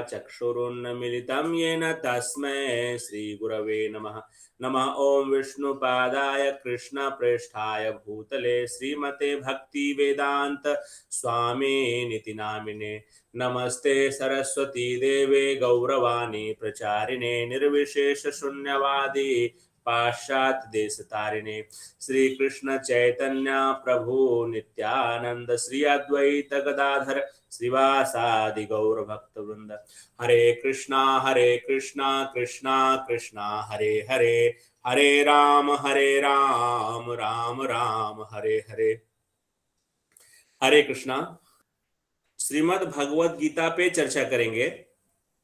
चक्षुरुन्मीलितं येन तस्मै श्रीगुरवे नमः। नमः ॐ विष्णुपादाय कृष्णप्रेष्ठाय भूतले श्रीमते भक्तिवेदान्त स्वामिनिति नामिने। नमस्ते सरस्वती देवे गौरवाणी प्रचारिणे निर्विशेष शून्यवादी पाश्चात्य देश तारिणे। श्री कृष्ण चैतन्य प्रभु नित्यानंद श्री अद्वैत गदाधर श्रीवासादि गौर भक्त वृंद। हरे कृष्णा कृष्णा कृष्णा हरे हरे, हरे राम राम राम हरे हरे। हरे कृष्णा। श्रीमद् भगवत गीता पे चर्चा करेंगे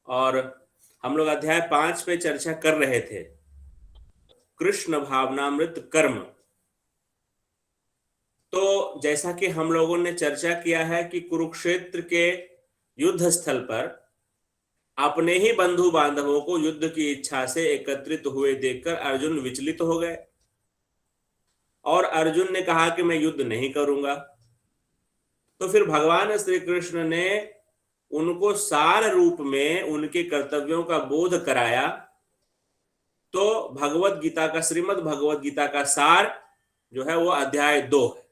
और हम लोग अध्याय 5 पे चर्चा कर रहे थे, कृष्ण भावनामृत कर्म। तो जैसा कि हम लोगों ने चर्चा किया है कि कुरुक्षेत्र के युद्ध स्थल पर अपने ही बंधु बांधवों को युद्ध की इच्छा से एकत्रित हुए देखकर अर्जुन विचलित हो गए और अर्जुन ने कहा कि मैं युद्ध नहीं करूंगा। तो फिर भगवान श्री कृष्ण ने उनको सार रूप में उनके कर्तव्यों का बोध कराया। तो भगवत गीता का, श्रीमद् भगवत गीता का सार जो है वो अध्याय 2 है।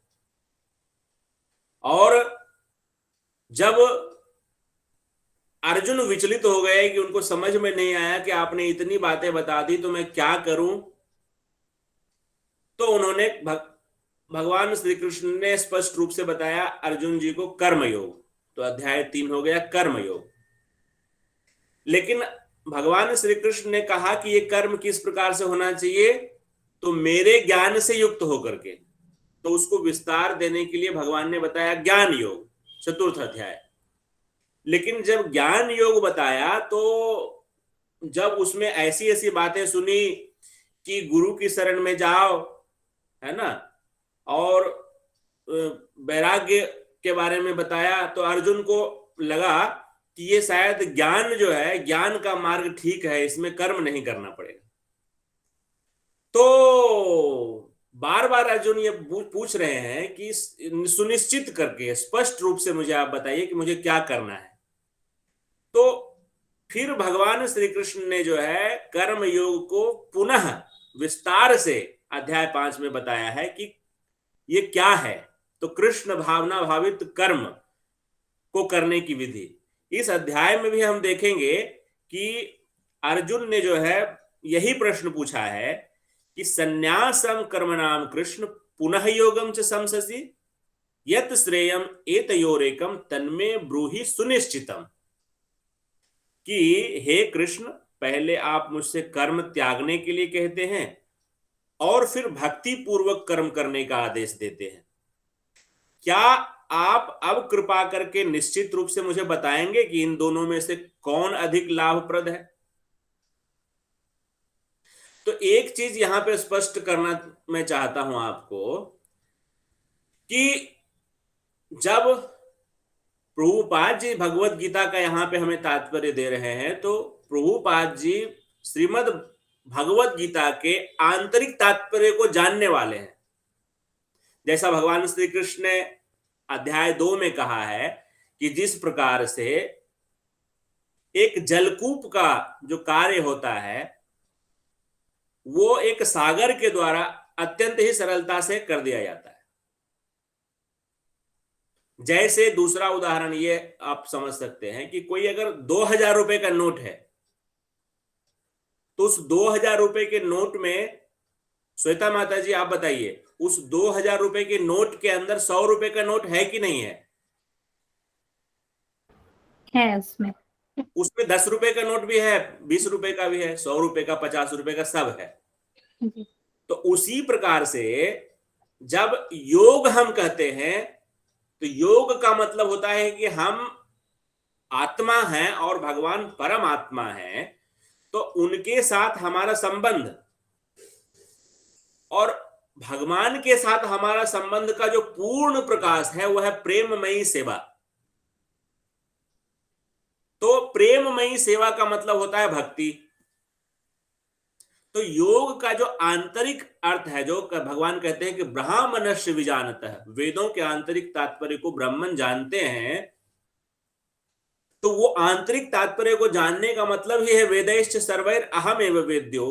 और जब अर्जुन विचलित हो गए कि उनको समझ में नहीं आया कि आपने इतनी बातें बता दी तो मैं क्या करूं, तो उन्होंने भगवान श्री कृष्ण ने स्पष्ट रूप से बताया अर्जुन जी को कर्मयोग। तो अध्याय 3 हो गया कर्मयोग। लेकिन भगवान श्री कृष्ण ने कहा कि ये कर्म किस प्रकार से होना चाहिए, तो मेरे ज्ञान से युक्त होकर के। तो उसको विस्तार देने के लिए भगवान ने बताया ज्ञान योग, चतुर्थ अध्याय। लेकिन जब ज्ञान योग बताया तो जब उसमें ऐसी ऐसी बातें सुनी कि गुरु की शरण में जाओ, है ना, और वैराग्य के बारे में बताया, तो अर्जुन को लगा कि ये शायद ज्ञान जो है, ज्ञान का मार्ग ठीक है, इसमें कर्म नहीं करना पड़ेगा। तो बार बार अर्जुन ये पूछ रहे हैं कि सुनिश्चित करके स्पष्ट रूप से मुझे आप बताइए कि मुझे क्या करना है। तो फिर भगवान श्री कृष्ण ने जो है कर्म योग को पुनः विस्तार से अध्याय 5 में बताया है कि ये क्या है। तो कृष्ण भावना भावित कर्म को करने की विधि इस अध्याय में भी हम देखेंगे कि अर्जुन ने जो है यही प्रश्न पूछा है कि संन्यासम कर्मणाम कृष्ण पुनः योगम च समससि यत श्रेयम एतयोरेकम तन्मे ब्रूहि सुनिश्चितम। कि हे कृष्ण, पहले आप मुझसे कर्म त्यागने के लिए कहते हैं और फिर भक्ति पूर्वक कर्म करने का आदेश देते हैं। क्या आप अब कृपा करके निश्चित रूप से मुझे बताएंगे कि इन दोनों में से कौन अधिक लाभप्रद है? तो एक चीज यहां पे स्पष्ट करना मैं चाहता हूं आपको कि जब प्रभुपाद जी भगवत गीता का यहां पे हमें तात्पर्य दे रहे हैं, तो प्रभुपाद जी श्रीमद् भगवत गीता के आंतरिक तात्पर्य को जानने वाले हैं। जैसा भगवान श्री कृष्ण ने अध्याय 2 में कहा है कि जिस प्रकार से एक जलकूप का जो कार्य होता है वो एक सागर के द्वारा अत्यंत ही सरलता से कर दिया जाता है। जैसे दूसरा उदाहरण ये आप समझ सकते हैं कि कोई अगर 2000 रुपए का नोट है, तो उस 2000 रुपए के नोट में, श्वेता माता जी आप बताइए, उस 2000 रुपए के नोट के अंदर 100 रुपए का नोट है कि नहीं है? है उसमें 10 रुपए का नोट भी है, 20 रुपए का भी है, 100 रुपए का, 50 रुपए का, सब है। तो उसी प्रकार से जब योग हम कहते हैं तो योग का मतलब होता है कि हम आत्मा हैं और भगवान परम आत्मा है, तो उनके साथ हमारा संबंध और भगवान के साथ हमारा संबंध का जो पूर्ण प्रकाश है वह है प्रेममयी सेवा। तो प्रेममयी सेवा का मतलब होता है भक्ति। तो योग का जो आंतरिक अर्थ है, जो भगवान कहते हैं कि ब्राह्मणस्य विजानतः, वेदों के आंतरिक तात्पर्य को ब्राह्मण जानते हैं, तो वो आंतरिक तात्पर्य को जानने का मतलब ही है वेदैश्च सर्वैर अहम एव वेद्यो।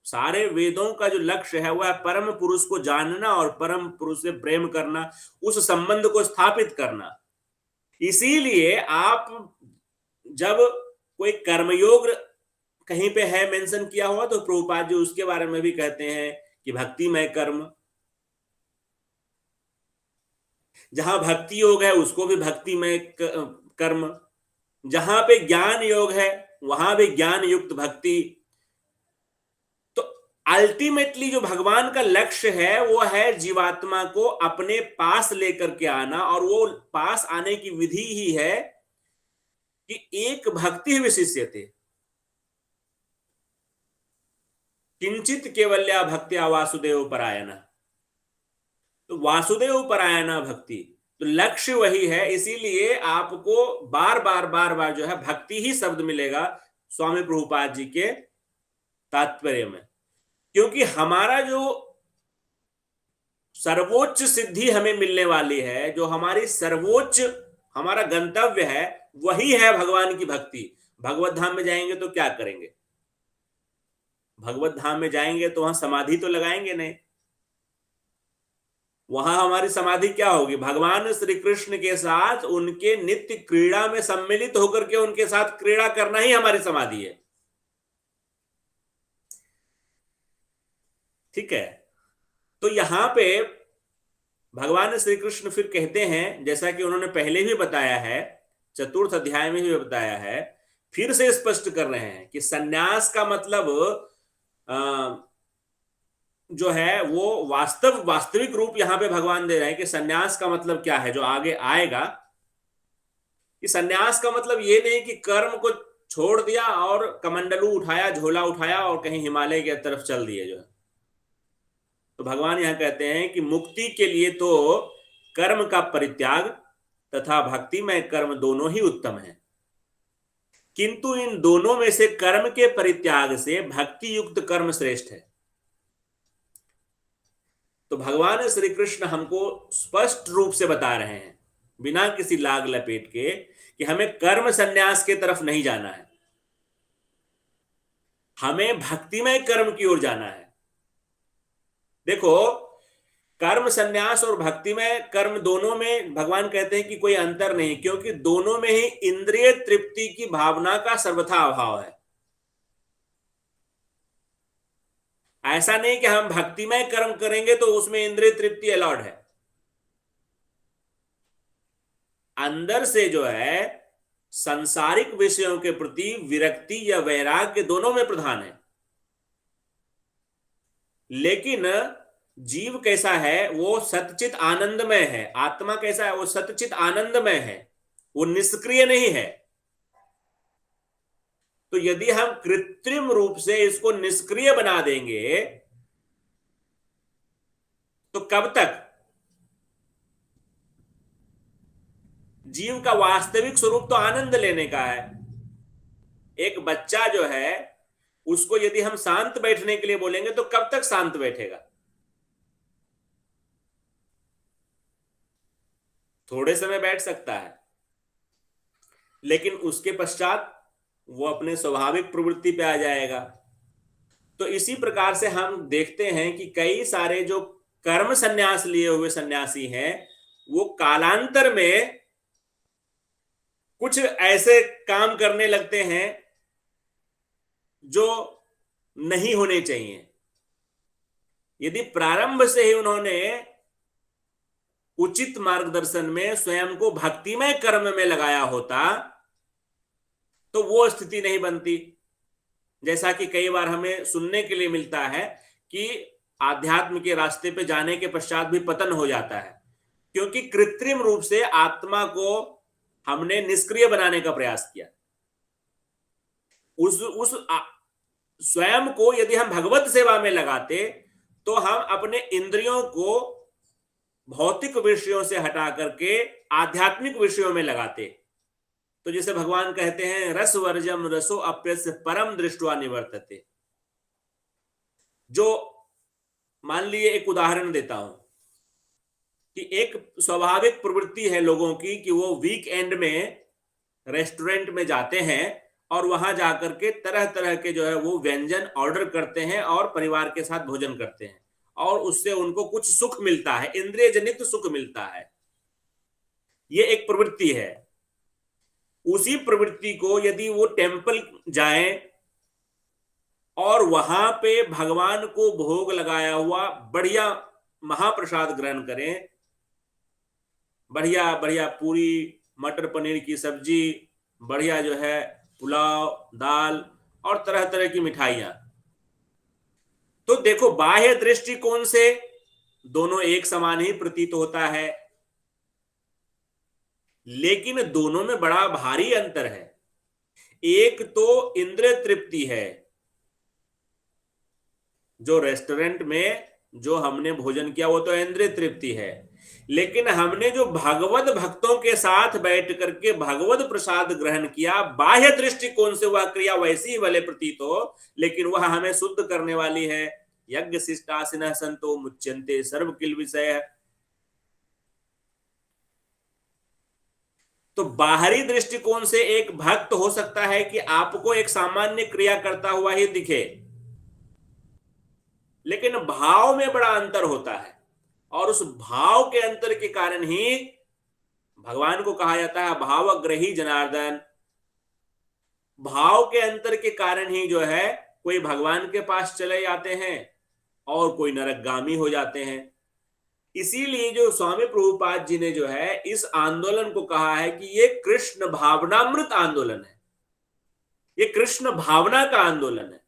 सारे वेदों का जो लक्ष्य है वह परम पुरुष को जानना और परम पुरुष से प्रेम करना, उस संबंध को स्थापित करना। इसीलिए आप जब कोई कर्मयोग कहीं पे है मेंशन किया हुआ तो प्रभुपाद जी उसके बारे में भी कहते हैं कि भक्तिमय कर्म, जहां भक्ति योग है उसको भी भक्तिमय कर्म, जहां पे ज्ञान योग है वहां भी ज्ञान युक्त भक्ति। तो अल्टीमेटली जो भगवान का लक्ष्य है वो है जीवात्मा को अपने पास लेकर के आना, और वो पास आने की विधि ही है कि एक भक्ति विशिष्यते किंचित केवल्या भक्त्या वासुदेव परायण। तो वासुदेव परायणा भक्ति, तो लक्ष्य वही है। इसीलिए आपको बार बार बार बार जो है भक्ति ही शब्द मिलेगा स्वामी प्रभुपाद जी के तात्पर्य में, क्योंकि हमारा जो सर्वोच्च सिद्धि हमें मिलने वाली है, जो हमारी सर्वोच्च हमारा गंतव्य है, वही है भगवान की भक्ति। भगवत धाम में जाएंगे तो क्या करेंगे? भगवत धाम में जाएंगे तो वहां समाधि तो लगाएंगे नहीं, वहां हमारी समाधि क्या होगी? भगवान श्री कृष्ण के साथ उनके नित्य क्रीड़ा में सम्मिलित होकर के उनके साथ क्रीड़ा करना ही हमारी समाधि है। ठीक है, तो यहां पे भगवान श्री कृष्ण फिर कहते हैं, जैसा कि उन्होंने पहले भी बताया है, चतुर्थ अध्याय में भी बताया है, फिर से स्पष्ट कर रहे हैं कि सन्यास का मतलब जो है वो वास्तविक रूप यहां पे भगवान दे रहे हैं कि सन्यास का मतलब क्या है, जो आगे आएगा। कि सन्यास का मतलब ये नहीं कि कर्म को छोड़ दिया और कमंडलू उठाया, झोला उठाया और कहीं हिमालय की तरफ चल दिए जो है। तो भगवान यहां कहते हैं कि मुक्ति के लिए तो कर्म का परित्याग तथा भक्तिमय कर्म दोनों ही उत्तम है, किंतु इन दोनों में से कर्म के परित्याग से भक्ति युक्त कर्म श्रेष्ठ है। तो भगवान श्री कृष्ण हमको स्पष्ट रूप से बता रहे हैं बिना किसी लाग लपेट के कि हमें कर्म संन्यास के तरफ नहीं जाना है, हमें भक्तिमय कर्म की ओर जाना है। देखो, कर्म संन्यास और भक्तिमय कर्म दोनों में भगवान कहते हैं कि कोई अंतर नहीं, क्योंकि दोनों में ही इंद्रिय तृप्ति की भावना का सर्वथा अभाव है। ऐसा नहीं कि हम भक्तिमय कर्म करेंगे तो उसमें इंद्रिय तृप्ति अलाउड है। अंदर से जो है सांसारिक विषयों के प्रति विरक्ति या वैराग्य दोनों में प्रधान है। लेकिन जीव कैसा है? वो सतचित आनंदमय है। आत्मा कैसा है? वो सतचित आनंदमय है, वो निष्क्रिय नहीं है। तो यदि हम कृत्रिम रूप से इसको निष्क्रिय बना देंगे तो कब तक? जीव का वास्तविक स्वरूप तो आनंद लेने का है। एक बच्चा जो है उसको यदि हम शांत बैठने के लिए बोलेंगे तो कब तक शांत बैठेगा? थोड़े समय बैठ सकता है, लेकिन उसके पश्चात वो अपने स्वाभाविक प्रवृत्ति पे आ जाएगा। तो इसी प्रकार से हम देखते हैं कि कई सारे जो कर्म संन्यास लिए हुए सन्यासी हैं वो कालांतर में कुछ ऐसे काम करने लगते हैं जो नहीं होने चाहिए। यदि प्रारंभ से ही उन्होंने उचित मार्गदर्शन में स्वयं को भक्तिमय कर्म में लगाया होता तो वो स्थिति नहीं बनती। जैसा कि कई बार हमें सुनने के लिए मिलता है कि आध्यात्म के रास्ते पे जाने के पश्चात भी पतन हो जाता है, क्योंकि कृत्रिम रूप से आत्मा को हमने निष्क्रिय बनाने का प्रयास किया। उस स्वयं को यदि हम भगवत सेवा में लगाते तो हम अपने इंद्रियों को भौतिक विषयों से हटा करके आध्यात्मिक विषयों में लगाते। तो जैसे भगवान कहते हैं रस वर्जम रसो अप्यस्य परम दृष्टवा निवर्तते। जो मान लिए एक उदाहरण देता हूं कि एक स्वाभाविक प्रवृत्ति है लोगों की कि वो वीक एंड में रेस्टोरेंट में जाते हैं और वहां जाकर के तरह तरह के जो है वो व्यंजन ऑर्डर करते हैं और परिवार के साथ भोजन करते हैं, और उससे उनको कुछ सुख मिलता है, इंद्रिय जनित सुख मिलता है। ये एक प्रवृत्ति है। उसी प्रवृत्ति को यदि वो टेम्पल जाएं और वहां पे भगवान को भोग लगाया हुआ बढ़िया महाप्रसाद ग्रहण करें, बढ़िया बढ़िया पूरी, मटर पनीर की सब्जी, बढ़िया जो है पुलाव, दाल और तरह तरह की मिठाइयां, तो देखो बाह्य दृष्टिकोण से दोनों एक समान ही प्रतीत होता है, लेकिन दोनों में बड़ा भारी अंतर है। एक तो इंद्रिय तृप्ति है, जो रेस्टोरेंट में जो हमने भोजन किया वो तो इंद्रिय तृप्ति है, लेकिन हमने जो भगवत भक्तों के साथ बैठ करके भगवत प्रसाद ग्रहण किया, बाह्य दृष्टिकोण से वह क्रिया वैसी ही भले प्रतीत हो, लेकिन वह हमें शुद्ध करने वाली है। यज्ञ शिष्टासिनः संतो मुच्यन्ते सर्व किल विषय। तो बाहरी दृष्टिकोण से एक भक्त हो सकता है कि आपको एक सामान्य क्रिया करता हुआ ही दिखे, लेकिन भाव में बड़ा अंतर होता है, और उस भाव के अंतर के कारण ही भगवान को कहा जाता है भावग्रही जनार्दन। भाव के अंतर के कारण ही जो है कोई भगवान के पास चले जाते हैं और कोई नरकगामी हो जाते हैं। इसीलिए जो स्वामी प्रभुपाद जी ने जो है इस आंदोलन को कहा है कि ये कृष्ण भावनामृत आंदोलन है, ये कृष्ण भावना का आंदोलन है।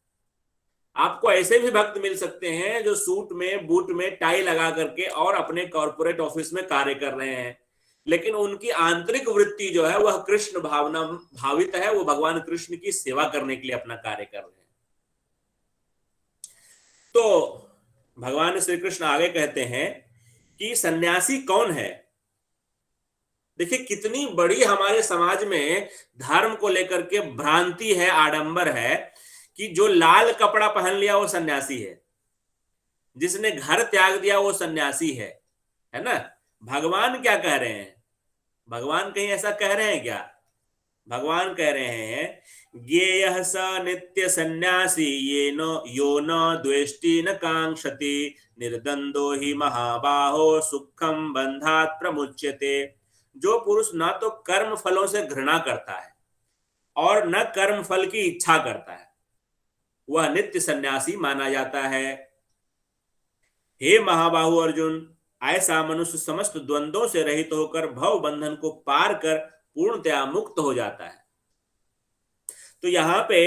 आपको ऐसे भी भक्त मिल सकते हैं जो सूट में, बूट में, टाई लगा करके और अपने कॉर्पोरेट ऑफिस में कार्य कर रहे हैं, लेकिन उनकी आंतरिक वृत्ति जो है वह कृष्ण भावना भावित है, वो भगवान कृष्ण की सेवा करने के लिए अपना कार्य कर रहे हैं। तो भगवान श्री कृष्ण आगे कहते हैं कि सन्यासी कौन है। देखिए कितनी बड़ी हमारे समाज में धर्म को लेकर के भ्रांति है, आडंबर है कि जो लाल कपड़ा पहन लिया वो सन्यासी है, जिसने घर त्याग दिया वो सन्यासी है ना। भगवान क्या कह रहे हैं? भगवान कहीं ऐसा कह रहे हैं क्या? भगवान कह रहे हैं ज्ञेयः स नित्य सन्यासी ये न यो न द्वेष्टि न कांक्षति निर्द्वंदो ही महाबाहो सुखम बंधात प्रमुच्यते। जो पुरुष ना तो कर्म फलों से घृणा करता है और न कर्म फल की इच्छा करता है, वह नित्य सन्यासी माना जाता है। हे महाबाहु अर्जुन, ऐसा मनुष्य समस्त द्वंद्वों से रहित होकर भव बंधन को पार कर पूर्णतया मुक्त हो जाता है। तो यहां पे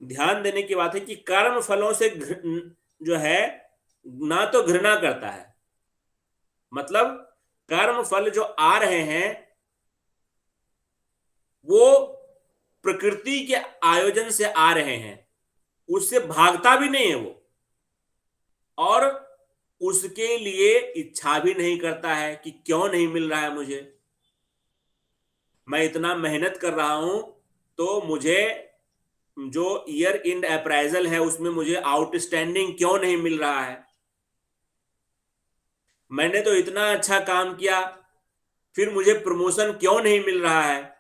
ध्यान देने की बात है कि कर्म फलों से जो है ना तो घृणा करता है, मतलब कर्म फल जो आ रहे हैं वो प्रकृति के आयोजन से आ रहे हैं, उससे भागता भी नहीं है वो, और उसके लिए इच्छा भी नहीं करता है कि क्यों नहीं मिल रहा है मुझे, मैं इतना मेहनत कर रहा हूं तो मुझे जो ईयर एंड अप्राइजल है उसमें मुझे आउटस्टैंडिंग क्यों नहीं मिल रहा है, मैंने तो इतना अच्छा काम किया फिर मुझे प्रमोशन क्यों नहीं मिल रहा है,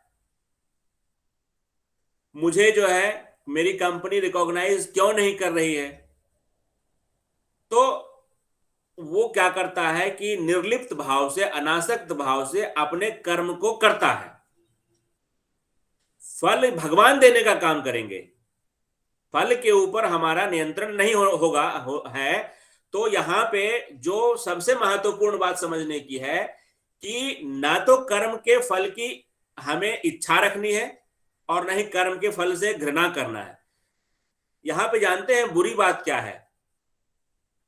मुझे जो है मेरी कंपनी रिकॉग्नाइज क्यों नहीं कर रही है। तो वो क्या करता है कि निर्लिप्त भाव से, अनासक्त भाव से अपने कर्म को करता है। फल भगवान देने का काम करेंगे, फल के ऊपर हमारा नियंत्रण नहीं होगा है। तो यहां पे जो सबसे महत्वपूर्ण बात समझने की है कि ना तो कर्म के फल की हमें इच्छा रखनी है और न ही कर्म के फल से घृणा करना है। यहां पे जानते हैं बुरी बात क्या है?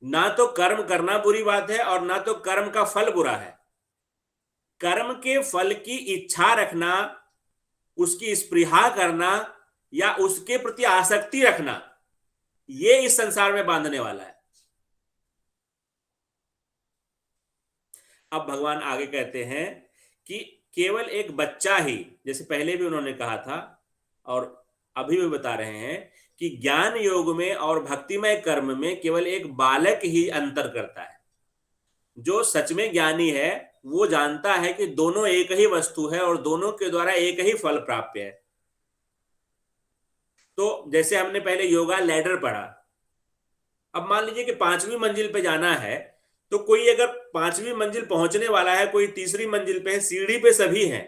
ना तो कर्म करना बुरी बात है और ना तो कर्म का फल बुरा है। कर्म के फल की इच्छा रखना, उसकी स्पृहा करना या उसके प्रति आसक्ति रखना, ये इस संसार में बांधने वाला है। अब भगवान आगे कहते हैं कि केवल एक बच्चा ही, जैसे पहले भी उन्होंने कहा था और अभी भी बता रहे हैं कि ज्ञान योग में और भक्तिमय कर्म में केवल एक बालक ही अंतर करता है। जो सच में ज्ञानी है वो जानता है कि दोनों एक ही वस्तु है और दोनों के द्वारा एक ही फल प्राप्य है। तो जैसे हमने पहले योगा लैडर पढ़ा, अब मान लीजिए कि 5वीं मंजिल पे जाना है, तो कोई अगर 5वीं मंजिल पहुंचने वाला है, कोई तीसरी मंजिल पे है, सीढ़ी पे सभी हैं,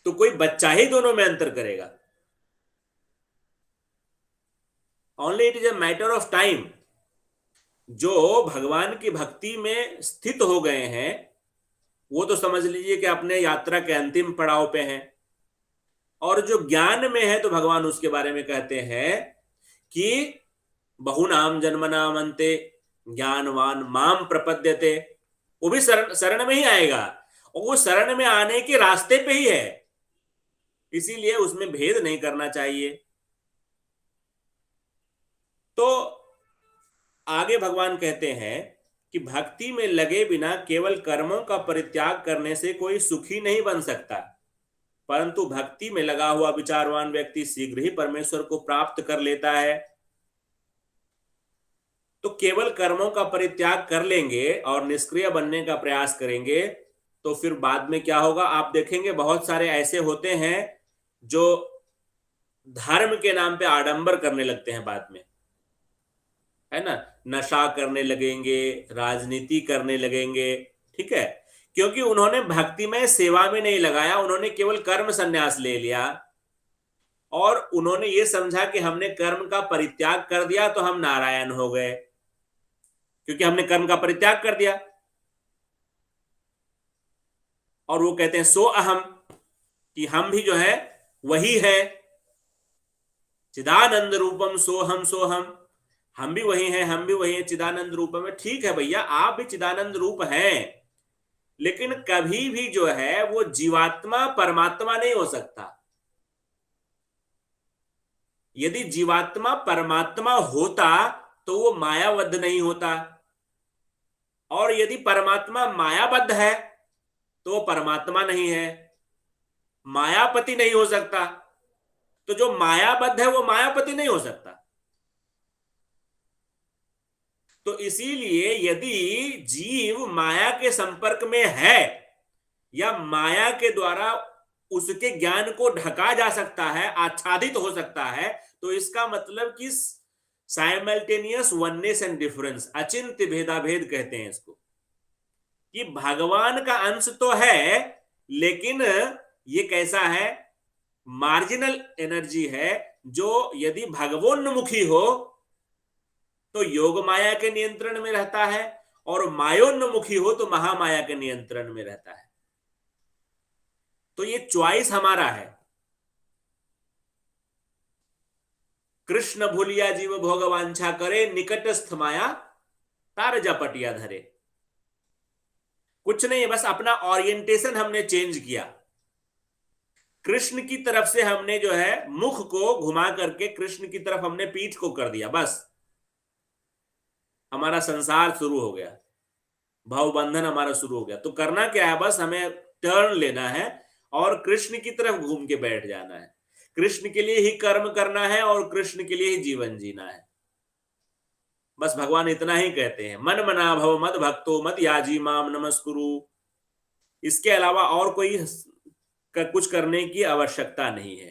तो कोई बच्चा ही दोनों में अंतर करेगा। Only it is a matter of time. जो भगवान की भक्ति में स्थित हो गए हैं, वो तो समझ लीजिए कि अपने यात्रा के अंतिम पड़ाव पे हैं। और जो ज्ञान में है, तो भगवान उसके बारे में कहते हैं कि बहुनाम जन्मनाम अन्ते ज्ञानवान माम प्रपद्यते। वो भी शरण शरण में ही आएगा, और वो शरण में आने के रास्ते पे ही है, इसीलिए उसमें भेद नहीं करना चाहिए। तो आगे भगवान कहते हैं कि भक्ति में लगे बिना केवल कर्मों का परित्याग करने से कोई सुखी नहीं बन सकता, परंतु भक्ति में लगा हुआ विचारवान व्यक्ति शीघ्र ही परमेश्वर को प्राप्त कर लेता है। तो केवल कर्मों का परित्याग कर लेंगे और निष्क्रिय बनने का प्रयास करेंगे, तो फिर बाद में क्या होगा आप देखेंगे। बहुत सारे ऐसे होते हैं जो धर्म के नाम पे आडंबर करने लगते हैं बाद में, है ना, नशा करने लगेंगे, राजनीति करने लगेंगे, ठीक है, क्योंकि उन्होंने भक्ति में सेवा में नहीं लगाया, उन्होंने केवल कर्म संन्यास ले लिया और उन्होंने ये समझा कि हमने कर्म का परित्याग कर दिया तो हम नारायण हो गए, क्योंकि हमने कर्म का परित्याग कर दिया। और वो कहते हैं सो अहम, कि हम भी जो है वही है, चिदानंद रूपम सोहम सोहम, हम भी वही हैं, हम भी वही हैं चिदानंद रूप में। ठीक है भैया, आप भी चिदानंद रूप हैं, लेकिन कभी भी जो है वो जीवात्मा परमात्मा नहीं हो सकता। यदि जीवात्मा परमात्मा होता तो वो मायाबद्ध नहीं होता, और यदि परमात्मा मायाबद्ध है तो वो परमात्मा नहीं है, मायापति नहीं हो सकता। तो जो मायाबद्ध है वो मायापति नहीं हो सकता। तो इसीलिए यदि जीव माया के संपर्क में है या माया के द्वारा उसके ज्ञान को ढका जा सकता है, आच्छादित हो सकता है, तो इसका मतलब कि साइमल्टेनियस वननेस एंड डिफरेंस, अचिंत्य भेदाभेद कहते हैं इसको, कि भगवान का अंश तो है, लेकिन ये कैसा है, मार्जिनल एनर्जी है, जो यदि भगवोन्मुखी हो तो योग माया के नियंत्रण में रहता है, और मायोन्मुखी हो तो महामाया के नियंत्रण में रहता है। तो ये चॉइस हमारा है। कृष्ण भूलिया जीव भोगवांछा करे, निकटस्थ माया तार जपटिया धरे। कुछ नहीं, बस अपना ओरिएंटेशन हमने चेंज किया। कृष्ण की तरफ से हमने जो है मुख को घुमा करके कृष्ण की तरफ हमने पीठ को कर दिया, बस हमारा संसार शुरू हो गया, भवबंधन हमारा शुरू हो गया। तो करना क्या है, बस हमें टर्न लेना है और कृष्ण की तरफ घूम के बैठ जाना है। कृष्ण के लिए ही कर्म करना है और कृष्ण के लिए ही जीवन जीना है। बस भगवान इतना ही कहते हैं, मन मना भव मद भक्तो मद याजी माम नमस्कुरु। इसके अलावा और कोई कुछ करने की आवश्यकता नहीं है।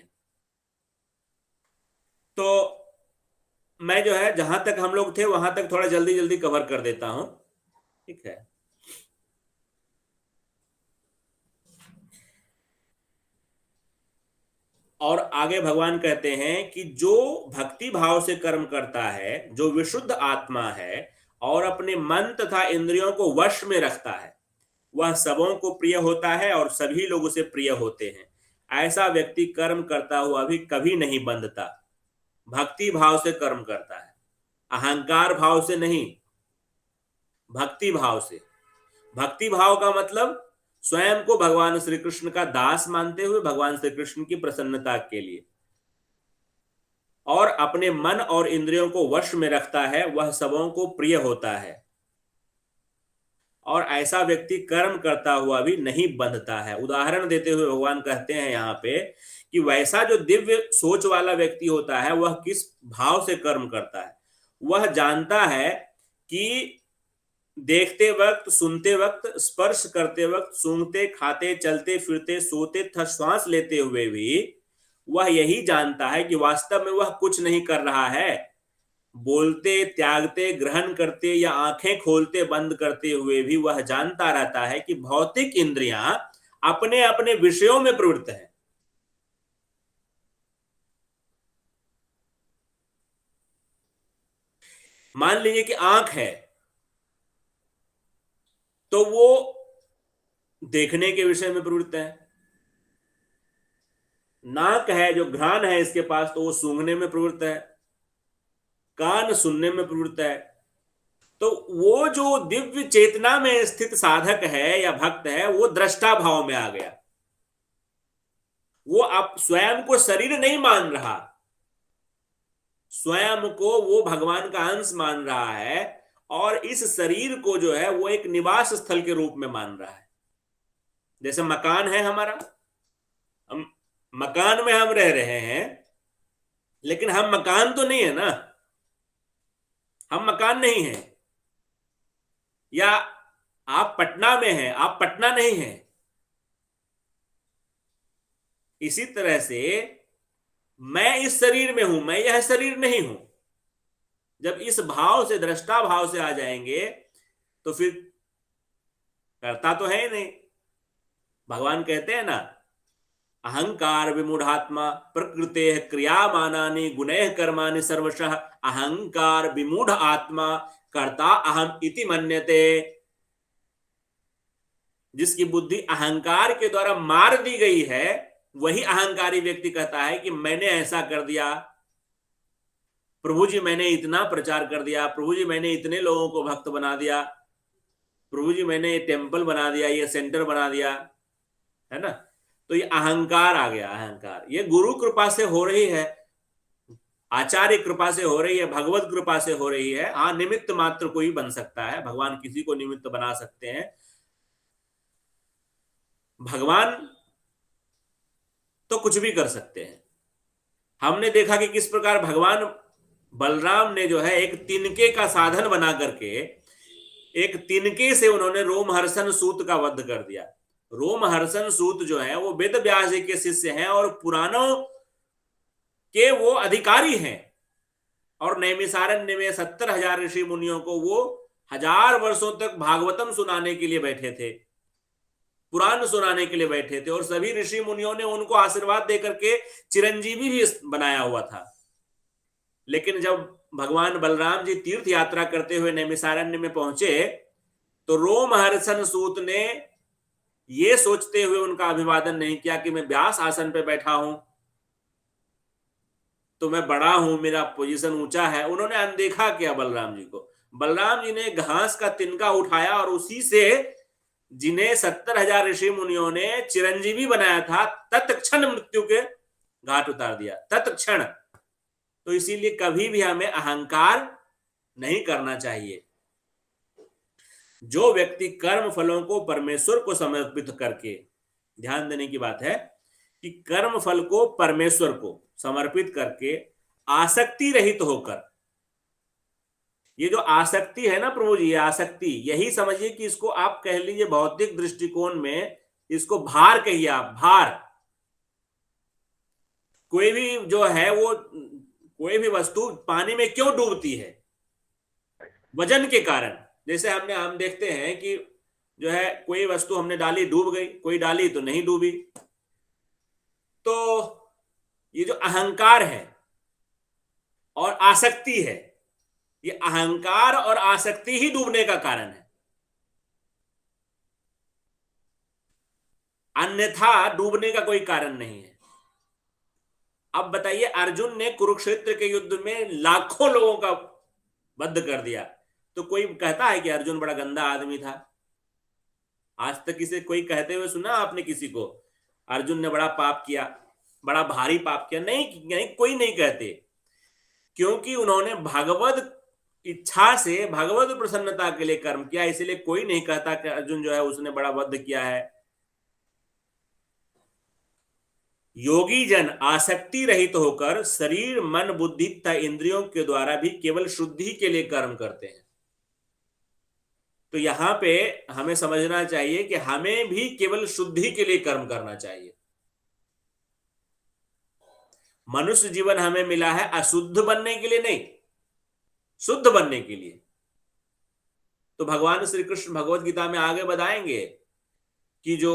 तो मैं जो है जहां तक हम लोग थे वहां तक थोड़ा जल्दी जल्दी कवर कर देता हूं, ठीक है। और आगे भगवान कहते हैं कि जो भक्ति भाव से कर्म करता है, जो विशुद्ध आत्मा है और अपने मन तथा इंद्रियों को वश में रखता है, वह सबों को प्रिय होता है और सभी लोग उसे प्रिय होते हैं। ऐसा व्यक्ति कर्म करता हुआ भी कभी नहीं बंधता। भक्ति भाव से कर्म करता है, अहंकार भाव से नहीं, भक्ति भाव से। भक्ति भाव का मतलब स्वयं को भगवान श्री कृष्ण का दास मानते हुए भगवान श्री कृष्ण की प्रसन्नता के लिए, और अपने मन और इंद्रियों को वश में रखता है, वह सबों को प्रिय होता है। और ऐसा व्यक्ति कर्म करता हुआ भी नहीं बंधता है। उदाहरण देते हुए भगवान कहते हैं यहाँ पे कि वैसा जो दिव्य सोच वाला व्यक्ति होता है, वह किस भाव से कर्म करता है। वह जानता है कि देखते वक्त, सुनते वक्त, स्पर्श करते वक्त, सूंघते, खाते, चलते फिरते, सोते तथा श्वास लेते हुए भी वह यही जानता है कि वास्तव में वह कुछ नहीं कर रहा है। बोलते, त्यागते, ग्रहण करते या आंखें खोलते बंद करते हुए भी वह जानता रहता है कि भौतिक इंद्रियां अपने अपने विषयों में प्रवृत्त है। मान लीजिए कि आंख है, तो वो देखने के विषय में प्रवृत्त है। नाक है, जो घ्राण है इसके पास, तो वो सूंघने में प्रवृत्त है। कान सुनने में प्रवृत्त है। तो वो जो दिव्य चेतना में स्थित साधक है या भक्त है, वो दृष्टा भाव में आ गया। वो अब स्वयं को शरीर नहीं मान रहा, स्वयं को वो भगवान का अंश मान रहा है, और इस शरीर को जो है वो एक निवास स्थल के रूप में मान रहा है। जैसे मकान है हमारा, हम मकान में हम रह रहे हैं, लेकिन हम मकान तो नहीं है ना, हम मकान नहीं है। या आप पटना में हैं, आप पटना नहीं है। इसी तरह से मैं इस शरीर में हूं, मैं यह शरीर नहीं हूं। जब इस भाव से, दृष्टा भाव से आ जाएंगे, तो फिर करता तो है ही नहीं। भगवान कहते हैं ना, अहंकार विमूढ़ात्मा प्रकृते क्रियामानानि गुणैः कर्माणि सर्वशः अहंकार विमूढ़ आत्मा कर्ता अहम इति मन्यते। जिसकी बुद्धि अहंकार के द्वारा मार दी गई है, वही अहंकारी व्यक्ति कहता है कि मैंने ऐसा कर दिया, प्रभु जी मैंने इतना प्रचार कर दिया, प्रभु जी मैंने इतने लोगों को भक्त बना दिया, प्रभु जी मैंने ये टेम्पल बना दिया, ये सेंटर बना दिया, है ना। तो ये अहंकार आ गया। अहंकार ये गुरु कृपा से हो रही है, आचार्य कृपा से हो रही है, भगवत कृपा से हो रही है। हाँ, निमित्त मात्र कोई बन सकता है, भगवान किसी को निमित्त बना सकते हैं। भगवान तो कुछ भी कर सकते हैं। हमने देखा कि किस प्रकार भगवान बलराम ने जो है एक तिनके का साधन बना करके, एक तिनके से उन्होंने रोमहर्षण सूत का वध कर दिया। रोमहर्षण सूत जो है वो वेद व्यास जी के शिष्य हैं और पुराणों के वो अधिकारी हैं, और नैमिषारण्य में 70,000 ऋषि मुनियों को वो 1000 वर्षों तक भागवतम सुनाने के लिए बैठे थे, पुराण सुनाने के लिए बैठे थे, और सभी ऋषि मुनियों ने उनको आशीर्वाद देकर के चिरंजीवी भी बनाया हुआ था। लेकिन जब भगवान बलराम जी तीर्थ यात्रा करते हुए नैमिषारण्य में पहुंचे, तो रोमहर्षण सूत ने ये सोचते हुए उनका अभिवादन नहीं किया कि मैं व्यास आसन पे बैठा हूं, तो मैं बड़ा हूं, मेरा पोजीशन ऊंचा है। उन्होंने अनदेखा किया बलराम जी को। बलराम जी ने घास का तिनका उठाया और उसी से, जिन्हें 70,000 ऋषि मुनियों ने चिरंजीवी बनाया था, तत्क्षण मृत्यु के घाट उतार दिया, तत्क्षण। तो इसीलिए कभी भी हमें अहंकार नहीं करना चाहिए। जो व्यक्ति कर्म फलों को परमेश्वर को समर्पित करके, ध्यान देने की बात है कि कर्म फल को परमेश्वर को समर्पित करके आसक्ति रहित होकर, ये जो आसक्ति है ना प्रभु जी, ये आसक्ति, यही समझिए कि इसको आप कह लीजिए भौतिक दृष्टिकोण में, इसको भार कहिए आप, भार। कोई भी जो है वो, कोई भी वस्तु पानी में क्यों डूबती है? वजन के कारण। जैसे हम देखते हैं कि जो है कोई वस्तु हमने डाली, डूब गई, कोई डाली तो नहीं डूबी। तो ये जो अहंकार है और आसक्ति है, ये अहंकार और आसक्ति ही डूबने का कारण है, अन्यथा डूबने का कोई कारण नहीं है। अब बताइए, अर्जुन ने कुरुक्षेत्र के युद्ध में लाखों लोगों का वध कर दिया, तो कोई कहता है कि अर्जुन बड़ा गंदा आदमी था? आज तक किसी कोई कहते हुए सुना आपने किसी को अर्जुन ने बड़ा पाप किया, बड़ा भारी पाप किया? नहीं, नहीं, कोई नहीं कहते, क्योंकि उन्होंने भगवत इच्छा से, भगवत प्रसन्नता के लिए कर्म किया। इसलिए कोई नहीं कहता कि अर्जुन जो है उसने बड़ा वध किया है। योगी जन आसक्ति रहित होकर शरीर, मन, बुद्धि तथा इंद्रियों के द्वारा भी केवल शुद्धि के लिए कर्म करते हैं। तो यहां पे हमें समझना चाहिए कि हमें भी केवल शुद्धि के लिए कर्म करना चाहिए। मनुष्य जीवन हमें मिला है अशुद्ध बनने के लिए नहीं, शुद्ध बनने के लिए। तो भगवान श्री कृष्ण भगवत गीता में आगे बताएंगे कि जो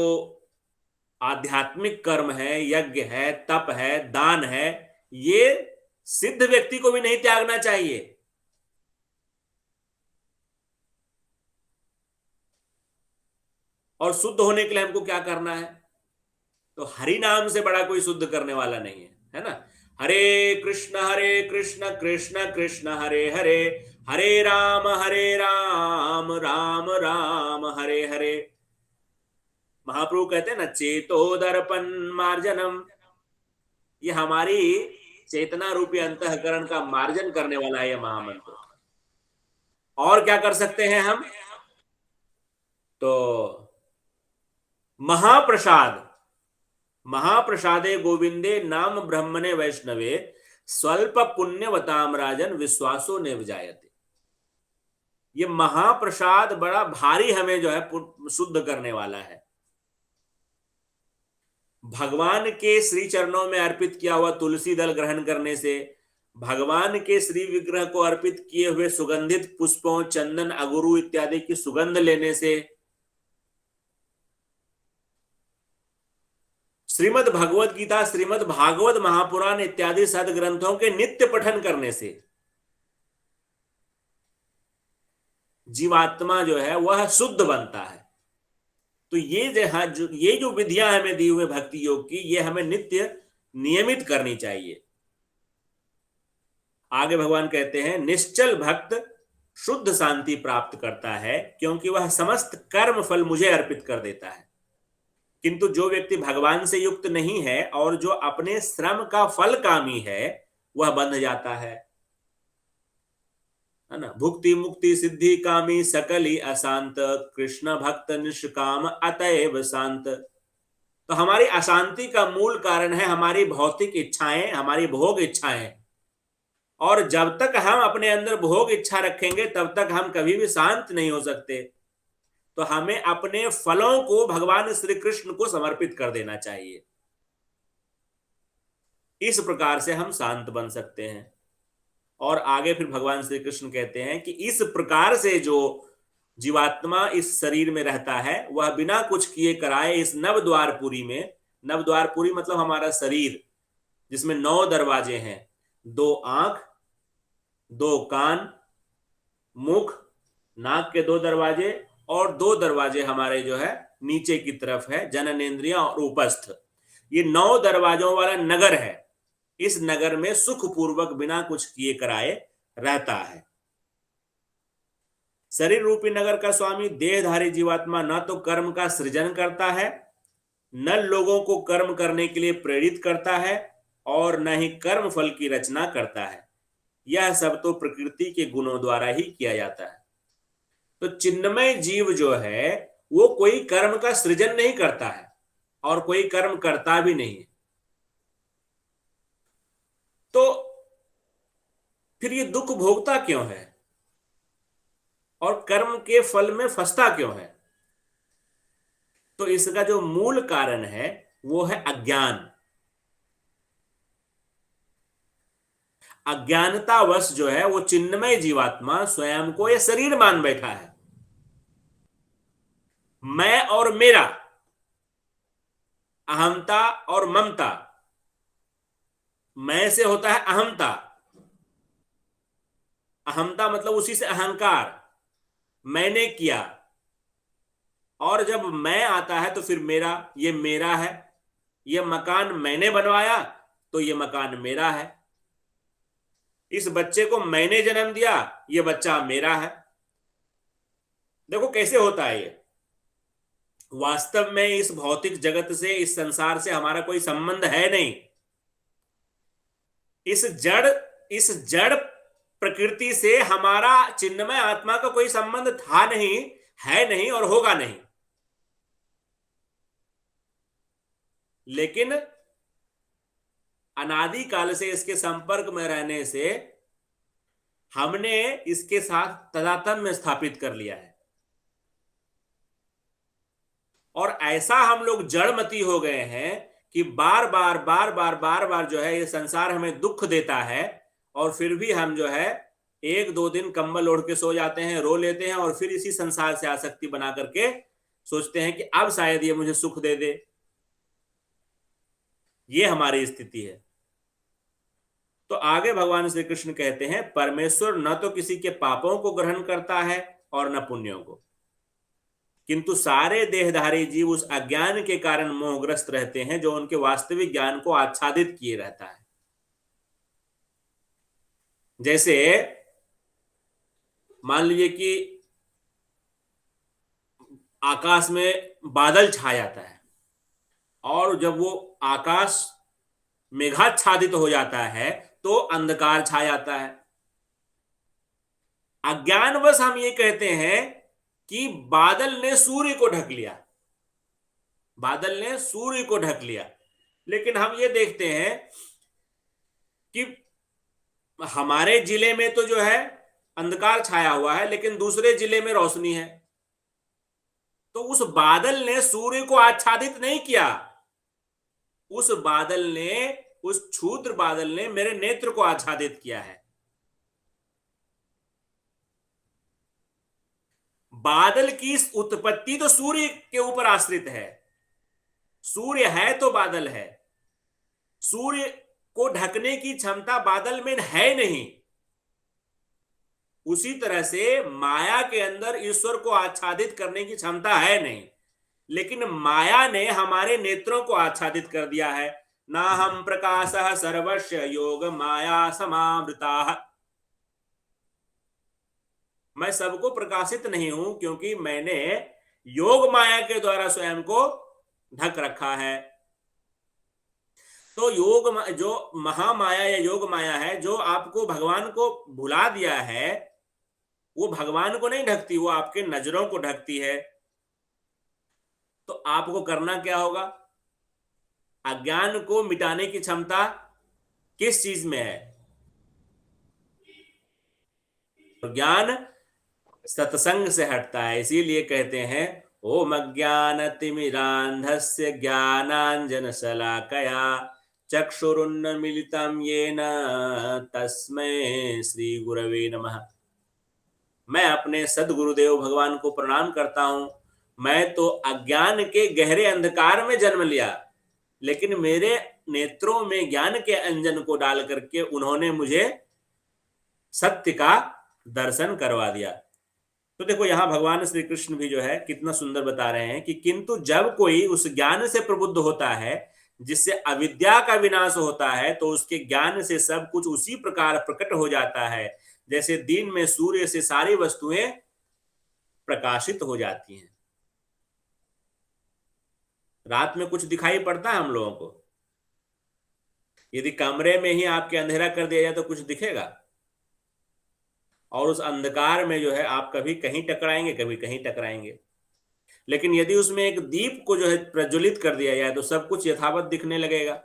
आध्यात्मिक कर्म है, यज्ञ है, तप है, दान है, ये सिद्ध व्यक्ति को भी नहीं त्यागना चाहिए। और शुद्ध होने के लिए हमको क्या करना है? तो हरि नाम से बड़ा कोई शुद्ध करने वाला नहीं है ना। हरे कृष्ण कृष्ण कृष्ण हरे हरे, हरे राम राम राम हरे हरे। महाप्रभु कहते हैं ना, चेतो दर्पण मार्जनम, ये हमारी चेतना रूपी अंतःकरण का मार्जन करने वाला है ये महामंत्र। और क्या कर सकते हैं हम? तो महाप्रसाद, महाप्रसादे गोविंदे नाम ब्रह्मणे वैष्णवे स्वल्प पुण्यवताम राजन विश्वासो ने जायते। ये महाप्रसाद बड़ा भारी हमें जो है शुद्ध करने वाला है। भगवान के श्री चरणों में अर्पित किया हुआ तुलसी दल ग्रहण करने से, भगवान के श्री विग्रह को अर्पित किए हुए सुगंधित पुष्पों, चंदन, अगुरु इत्यादि की सुगंध लेने से, श्रीमद् भगवत गीता, श्रीमद् भागवत महापुराण इत्यादि सदग्रंथों के नित्य पठन करने से जीवात्मा जो है वह शुद्ध बनता है। तो ये जो विधियां हमें दी हुई भक्ति योग की, ये हमें नित्य नियमित करनी चाहिए। आगे भगवान कहते हैं, निश्चल भक्त शुद्ध शांति प्राप्त करता है क्योंकि वह समस्त कर्म फल मुझे अर्पित कर देता है। किंतु जो व्यक्ति भगवान से युक्त नहीं है और जो अपने श्रम का फल कामी है, वह बंध जाता है ना। भुक्ति मुक्ति सिद्धि कामी सकली अशांत, कृष्ण भक्त निष्काम अतएव शांत। तो हमारी अशांति का मूल कारण है हमारी भौतिक इच्छाएं, हमारी भोग इच्छाएं। और जब तक हम अपने अंदर भोग इच्छा रखेंगे तब तक हम कभी भी शांत नहीं हो सकते। तो हमें अपने फलों को भगवान श्री कृष्ण को समर्पित कर देना चाहिए। इस प्रकार से हम शांत बन सकते हैं। और आगे फिर भगवान श्री कृष्ण कहते हैं कि इस प्रकार से जो जीवात्मा इस शरीर में रहता है, वह बिना कुछ किए कराए इस नवद्वारपुरी में, नवद्वारपुरी मतलब हमारा शरीर जिसमें 9 दरवाजे हैं, 2 आंख, 2 कान, मुख, नाक के 2 दरवाजे और 2 दरवाजे हमारे जो है नीचे की तरफ है, जननेंद्रियां और उपस्थ। ये 9 दरवाजों वाला नगर है। इस नगर में सुखपूर्वक बिना कुछ किए कराए रहता है। शरीर रूपी नगर का स्वामी देहधारी जीवात्मा न तो कर्म का सृजन करता है, न लोगों को कर्म करने के लिए प्रेरित करता है, और न ही कर्म फल की रचना करता है। यह सब तो प्रकृति के गुणों द्वारा ही किया जाता है। तो चिन्मय जीव जो है वो कोई कर्म का सृजन नहीं करता है और कोई कर्म करता भी नहीं। तो फिर ये दुख भोगता क्यों है और कर्म के फल में फंसता क्यों है? तो इसका जो मूल कारण है वो है अज्ञान। अज्ञानतावश जो है वो चिन्मय जीवात्मा स्वयं को ये शरीर मान बैठा है। मैं और मेरा, अहमता और ममता। मैं से होता है अहमता, अहमता मतलब उसी से अहंकार, मैंने किया। और जब मैं आता है तो फिर मेरा, ये मेरा है, ये मकान मैंने बनवाया तो ये मकान मेरा है। इस बच्चे को मैंने जन्म दिया, ये बच्चा मेरा है। देखो कैसे होता है ये। वास्तव में इस भौतिक जगत से, इस संसार से हमारा कोई संबंध है नहीं। इस जड़ प्रकृति से हमारा चिन्मय आत्मा का कोई संबंध था नहीं, है नहीं और होगा नहीं। लेकिन अनादि काल से इसके संपर्क में रहने से हमने इसके साथ तादात्म्य स्थापित कर लिया है। और ऐसा हम लोग जड़मती हो गए हैं कि बार बार बार बार बार बार जो है ये संसार हमें दुख देता है, और फिर भी हम जो है एक दो दिन कंबल ओढ़ के सो जाते हैं, रो लेते हैं, और फिर इसी संसार से आसक्ति बना करके सोचते हैं कि अब शायद ये मुझे सुख दे दे। ये हमारी स्थिति है। तो आगे भगवान श्री कृष्ण कहते हैं, परमेश्वर न तो किसी के पापों को ग्रहण करता है और न पुण्यों को, किंतु सारे देहधारी जीव उस अज्ञान के कारण मोहग्रस्त रहते हैं जो उनके वास्तविक ज्ञान को आच्छादित किए रहता है। जैसे मान लीजिए कि आकाश में बादल छा जाता है, और जब वो आकाश मेघाच्छादित हो जाता है तो अंधकार छा जाता है। अज्ञानवश हम ये कहते हैं कि बादल ने सूर्य को ढक लिया, बादल ने सूर्य को ढक लिया। लेकिन हम ये देखते हैं कि हमारे जिले में तो जो है अंधकार छाया हुआ है, लेकिन दूसरे जिले में रोशनी है। तो उस बादल ने सूर्य को आच्छादित नहीं किया, उस बादल ने, उस क्षुद्र बादल ने मेरे नेत्र को आच्छादित किया है। बादल की उत्पत्ति तो सूर्य के ऊपर आश्रित है, सूर्य है तो बादल है, सूर्य को ढकने की क्षमता बादल में है नहीं। उसी तरह से माया के अंदर ईश्वर को आच्छादित करने की क्षमता है नहीं, लेकिन माया ने हमारे नेत्रों को आच्छादित कर दिया है। ना हम प्रकाशः सर्वस्य योग माया समावृता, मैं सबको प्रकाशित नहीं हूं क्योंकि मैंने योग माया के द्वारा स्वयं को ढक रखा है। तो योग जो महामाया या योग माया है, जो आपको भगवान को भुला दिया है, वो भगवान को नहीं ढकती, वो आपके नजरों को ढकती है। तो आपको करना क्या होगा? अज्ञान को मिटाने की क्षमता किस चीज में है? ज्ञान सत्संग से हटता है। इसीलिए कहते हैं, ओम अज्ञानतिमिरान्धस्य ज्ञानाञ्जनशलाकया चक्षुरुन्मीलितं येन तस्मै श्री गुरवे नमः। मैं अपने सदगुरुदेव भगवान को प्रणाम करता हूं। मैं तो अज्ञान के गहरे अंधकार में जन्म लिया, लेकिन मेरे नेत्रों में ज्ञान के अंजन को डाल करके उन्होंने मुझे सत्य का दर्शन करवा दिया। तो देखो यहां भगवान श्री कृष्ण भी जो है कितना सुंदर बता रहे हैं कि किंतु जब कोई उस ज्ञान से प्रबुद्ध होता है जिससे अविद्या का विनाश होता है, तो उसके ज्ञान से सब कुछ उसी प्रकार प्रकट हो जाता है जैसे दिन में सूर्य से सारी वस्तुएं प्रकाशित हो जाती हैं। रात में कुछ दिखाई पड़ता है हम लोगों को? यदि कमरे में ही आपके अंधेरा कर दिया जाए तो कुछ दिखेगा? और उस अंधकार में जो है आप कभी कहीं टकराएंगे, कभी कहीं टकराएंगे। लेकिन यदि उसमें एक दीप को जो है प्रज्वलित कर दिया जाए तो सब कुछ यथावत दिखने लगेगा।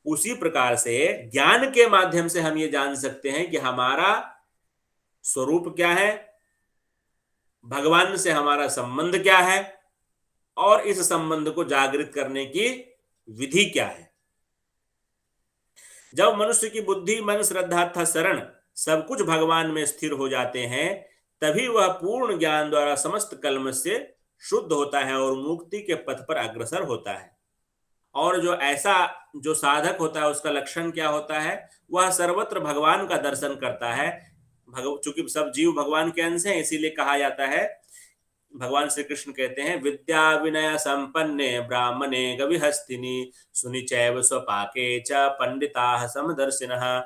उसी प्रकार से ज्ञान के माध्यम से हम ये जान सकते हैं कि हमारा स्वरूप क्या है, भगवान से हमारा संबंध क्या है, और इस संबंध को जागृत करने की विधि क्या है। जब मनुष्य की बुद्धि, मन, श्रद्धा तथा शरण सब कुछ भगवान में स्थिर हो जाते हैं, तभी वह पूर्ण ज्ञान द्वारा समस्त कलम से शुद्ध होता है और मुक्ति के पथ पर अग्रसर होता है। और जो ऐसा जो साधक होता है उसका लक्षण क्या होता है? वह सर्वत्र भगवान का दर्शन करता है। चूंकि सब जीव भगवान के अंश हैं, इसीलिए कहा जाता है, भगवान श्री कृष्ण कहते हैं, विद्या विनय संपन्ने ब्राह्मणे गविहस्तिनि सुनिचैव स्वपाके च पंडिताः समदर्शिनः।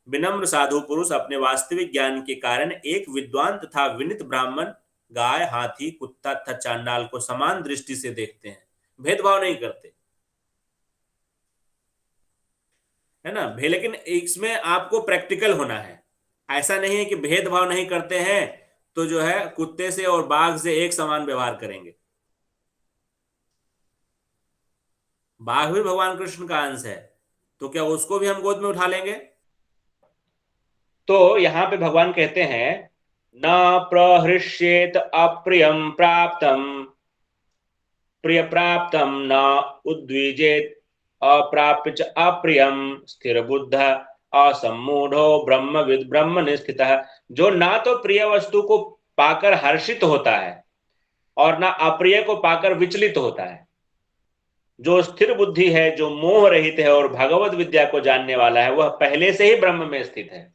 विनम्र साधु पुरुष अपने वास्तविक ज्ञान के कारण एक विद्वान तथा विनित ब्राह्मण, गाय, हाथी, कुत्ता तथा चांडाल को समान दृष्टि से देखते हैं, भेदभाव नहीं करते, है ना। लेकिन इसमें आपको प्रैक्टिकल होना है। ऐसा नहीं है कि भेदभाव नहीं करते हैं तो जो है कुत्ते से और बाघ से एक समान व्यवहार करेंगे। बाघ भी भगवान कृष्ण का अंश है, तो क्या उसको भी हम गोद में उठा लेंगे? तो यहां पे भगवान कहते हैं, न प्रहृष्येत अप्रियम प्राप्तम प्रिय प्राप्तम न उद्विजेत अप्राप्य च अप्रियम स्थिर बुद्ध असम्मूढ़ो ब्रह्मविद ब्रह्म निस्थितः। जो ना तो प्रिय वस्तु को पाकर हर्षित होता है और ना अप्रिय को पाकर विचलित होता है, जो स्थिर बुद्धि है, जो मोह रहित है और भगवत विद्या को जानने वाला है, वह पहले से ही ब्रह्म में स्थित है।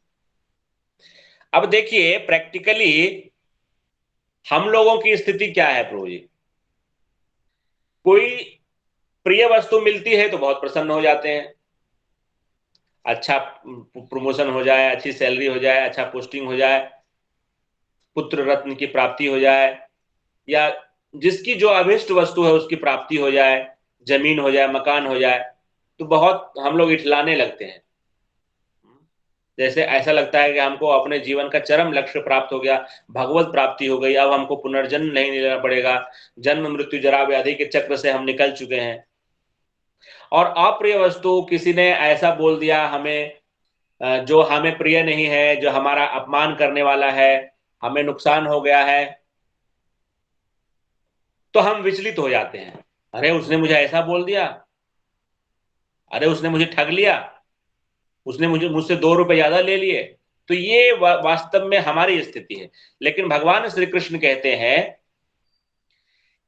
अब देखिए प्रैक्टिकली हम लोगों की स्थिति क्या है प्रभु जी। कोई प्रिय वस्तु मिलती है तो बहुत प्रसन्न हो जाते हैं, अच्छा प्रमोशन हो जाए, अच्छी सैलरी हो जाए, अच्छा पोस्टिंग हो जाए, पुत्र रत्न की प्राप्ति हो जाए, या जिसकी जो अभिष्ट वस्तु है उसकी प्राप्ति हो जाए, जमीन हो जाए, मकान हो जाए, तो बहुत हम लोग इठलाने लगते हैं। जैसे ऐसा लगता है कि हमको अपने जीवन का चरम लक्ष्य प्राप्त हो गया, भगवत प्राप्ति हो गई, अब हमको पुनर्जन्म नहीं लेना पड़ेगा, जन्म मृत्यु जरा व्याधि के चक्र से हम निकल चुके हैं। और अप्रिय वस्तु किसी ने ऐसा बोल दिया हमें, जो हमें प्रिय नहीं है, जो हमारा अपमान करने वाला है, हमें नुकसान हो गया है, तो हम विचलित हो जाते हैं। अरे उसने मुझे ऐसा बोल दिया, अरे उसने मुझे ठग लिया, उसने मुझसे 2 रुपए ज्यादा ले लिए। तो ये वास्तव में हमारी स्थिति है। लेकिन भगवान श्री कृष्ण कहते हैं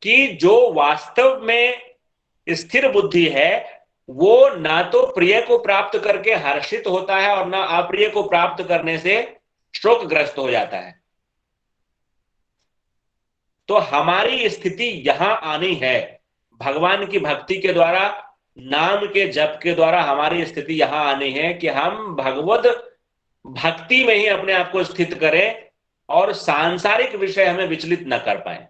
कि जो वास्तव में स्थिर बुद्धि है वो ना तो प्रिय को प्राप्त करके हर्षित होता है और ना अप्रिय को प्राप्त करने से शोकग्रस्त हो जाता है। तो हमारी स्थिति यहां आनी है भगवान की भक्ति के द्वारा, नाम के जप के द्वारा हमारी स्थिति यहां आनी है कि हम भगवत भक्ति में ही अपने आप को स्थित करें और सांसारिक विषय हमें विचलित न कर पाए।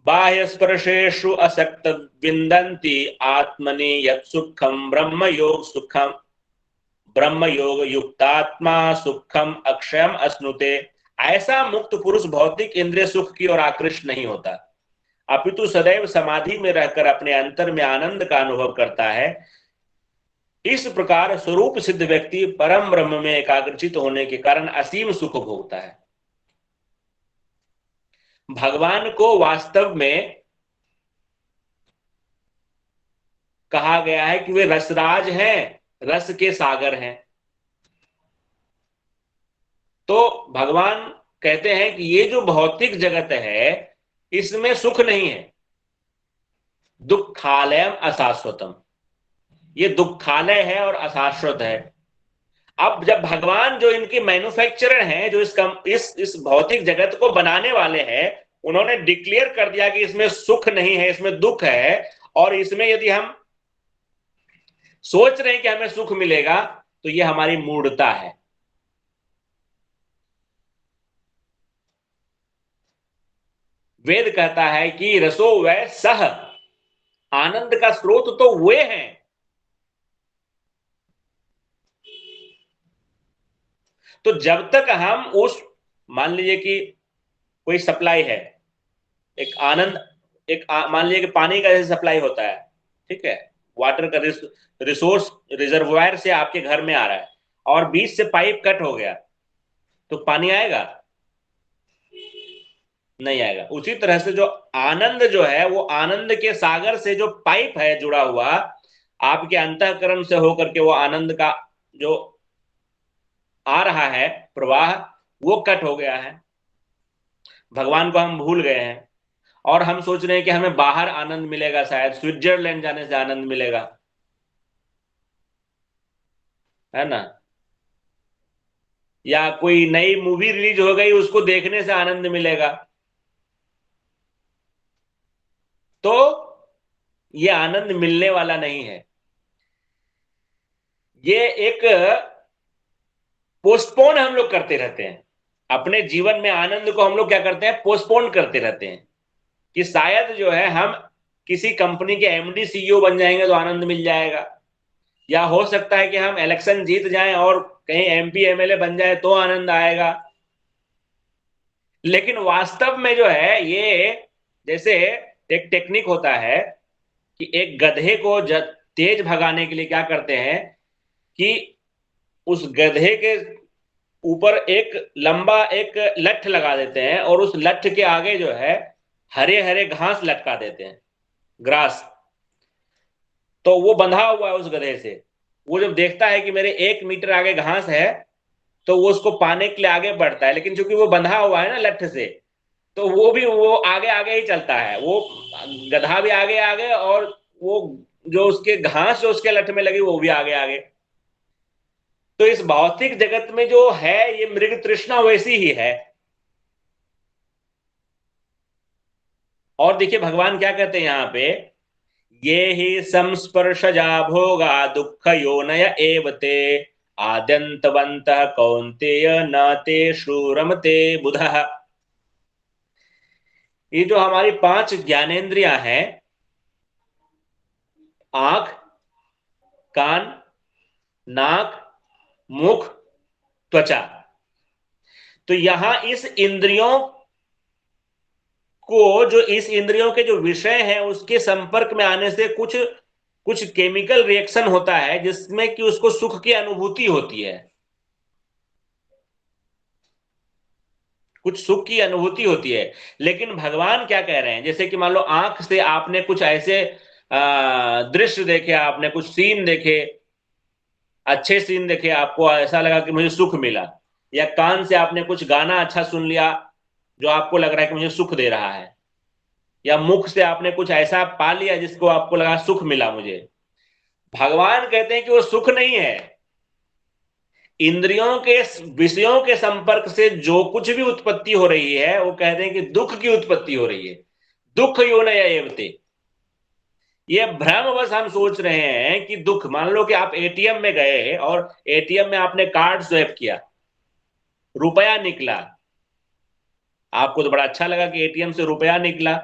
बाह्य स्पर्शेषु असक्त विंदन्ति आत्मनि यत् सुखम ब्रह्म योग युक्तात्मा सुखम अक्षयम अश्नुते। ऐसा मुक्त पुरुष भौतिक इंद्रिय सुख की ओर आकृष्ट नहीं होता, अपितु सदैव समाधि में रहकर अपने अंतर में आनंद का अनुभव करता है। इस प्रकार स्वरूप सिद्ध व्यक्ति परम ब्रह्म में एकाग्रचित होने के कारण असीम सुख भोगता है। भगवान को वास्तव में कहा गया है कि वे रसराज हैं, रस के सागर हैं। तो भगवान कहते हैं कि ये जो भौतिक जगत है इसमें सुख नहीं है, दुखालयम अशाश्वतम, ये दुखालय है और अशाश्वत है। अब जब भगवान जो इनकी मैन्युफैक्चरर हैं, जो इस भौतिक जगत को बनाने वाले हैं, उन्होंने डिक्लेयर कर दिया कि इसमें सुख नहीं है, इसमें दुख है, और इसमें यदि हम सोच रहे हैं कि हमें सुख मिलेगा तो ये हमारी मूढ़ता है। वेद कहता है कि रसो वै सह, आनंद का स्रोत तो वे हैं। तो जब तक हम उस, मान लीजिए कि कोई सप्लाई है, एक आनंद, मान लीजिए कि पानी का जैसे सप्लाई होता है, ठीक है, वाटर का रिसोर्स रिजर्वायर से आपके घर में आ रहा है और बीच से पाइप कट हो गया तो पानी आएगा? नहीं आएगा। उसी तरह से जो आनंद जो है वो आनंद के सागर से जो पाइप है जुड़ा हुआ, आपके अंतःकरण से होकर के वो आनंद का जो आ रहा है प्रवाह, वो कट हो गया है। भगवान को हम भूल गए हैं और हम सोच रहे हैं कि हमें बाहर आनंद मिलेगा, शायद स्विट्जरलैंड जाने से आनंद मिलेगा, है ना, या कोई नई मूवी रिलीज हो गई उसको देखने से आनंद मिलेगा। तो ये आनंद मिलने वाला नहीं है, ये एक पोस्टपोन हम लोग करते रहते हैं। अपने जीवन में आनंद को हम लोग क्या करते हैं, पोस्टपोन करते रहते हैं कि शायद जो है हम किसी कंपनी के एमडी सीईओ बन जाएंगे तो आनंद मिल जाएगा, या हो सकता है कि हम इलेक्शन जीत जाएं और कहीं एमपी एमएलए बन जाए तो आनंद आएगा। लेकिन वास्तव में जो है ये जैसे एक टेक्निक होता है कि एक गधे को तेज भगाने के लिए क्या करते हैं कि उस गधे के ऊपर एक लंबा एक लठ लगा देते हैं और उस लठ के आगे जो है हरे हरे घास लटका देते हैं, ग्रास। तो वो बंधा हुआ है उस गधे से। वो जब देखता है कि मेरे 1 मीटर आगे घास है, तो वो उसको पाने के लिए आगे बढ़ता है, लेकिन चूंकि वो बंधा हुआ है ना लठ से, तो वो आगे आगे ही चलता है। वो गधा भी आगे आगे, और वो जो उसके घास जो उसके लठ में लगी वो भी आगे आगे। तो इस भौतिक जगत में जो है ये मृग तृष्णा वैसी ही है। और देखिए भगवान क्या कहते हैं यहाँ पे, ये ही संस्पर्शजा भोगा दुख योनय एवते आद्यंतवंत कौन्तेय न ते शूरमते बुधः। ये जो हमारी 5 ज्ञानेंद्रियां हैं, आंख, कान, नाक, मुख, त्वचा, तो यहां इस इंद्रियों को, जो इस इंद्रियों के जो विषय हैं उसके संपर्क में आने से कुछ कुछ केमिकल रिएक्शन होता है जिसमें कि उसको सुख की अनुभूति होती है, कुछ सुख की अनुभूति होती है। लेकिन भगवान क्या कह रहे हैं, जैसे कि मान लो आंख से आपने कुछ ऐसे दृश्य देखे, आपने कुछ सीन देखे, अच्छे सीन देखे, आपको ऐसा लगा कि मुझे सुख मिला। या कान से आपने कुछ गाना अच्छा सुन लिया जो आपको लग रहा है कि मुझे सुख दे रहा है। या मुख से आपने कुछ ऐसा पा लिया जिसको आपको लगा सुख मिला मुझे। भगवान कहते हैं कि वो सुख नहीं है। इंद्रियों के विषयों के संपर्क से जो कुछ भी उत्पत्ति हो रही है वो कहते हैं कि दुख की उत्पत्ति हो रही है। दुख योनय एवते। ये भ्रमवश हम सोच रहे हैं कि दुख, मान लो कि आप एटीएम में गए और एटीएम में आपने कार्ड स्वैप किया, रुपया निकला, आपको तो बड़ा अच्छा लगा कि एटीएम से रुपया निकला,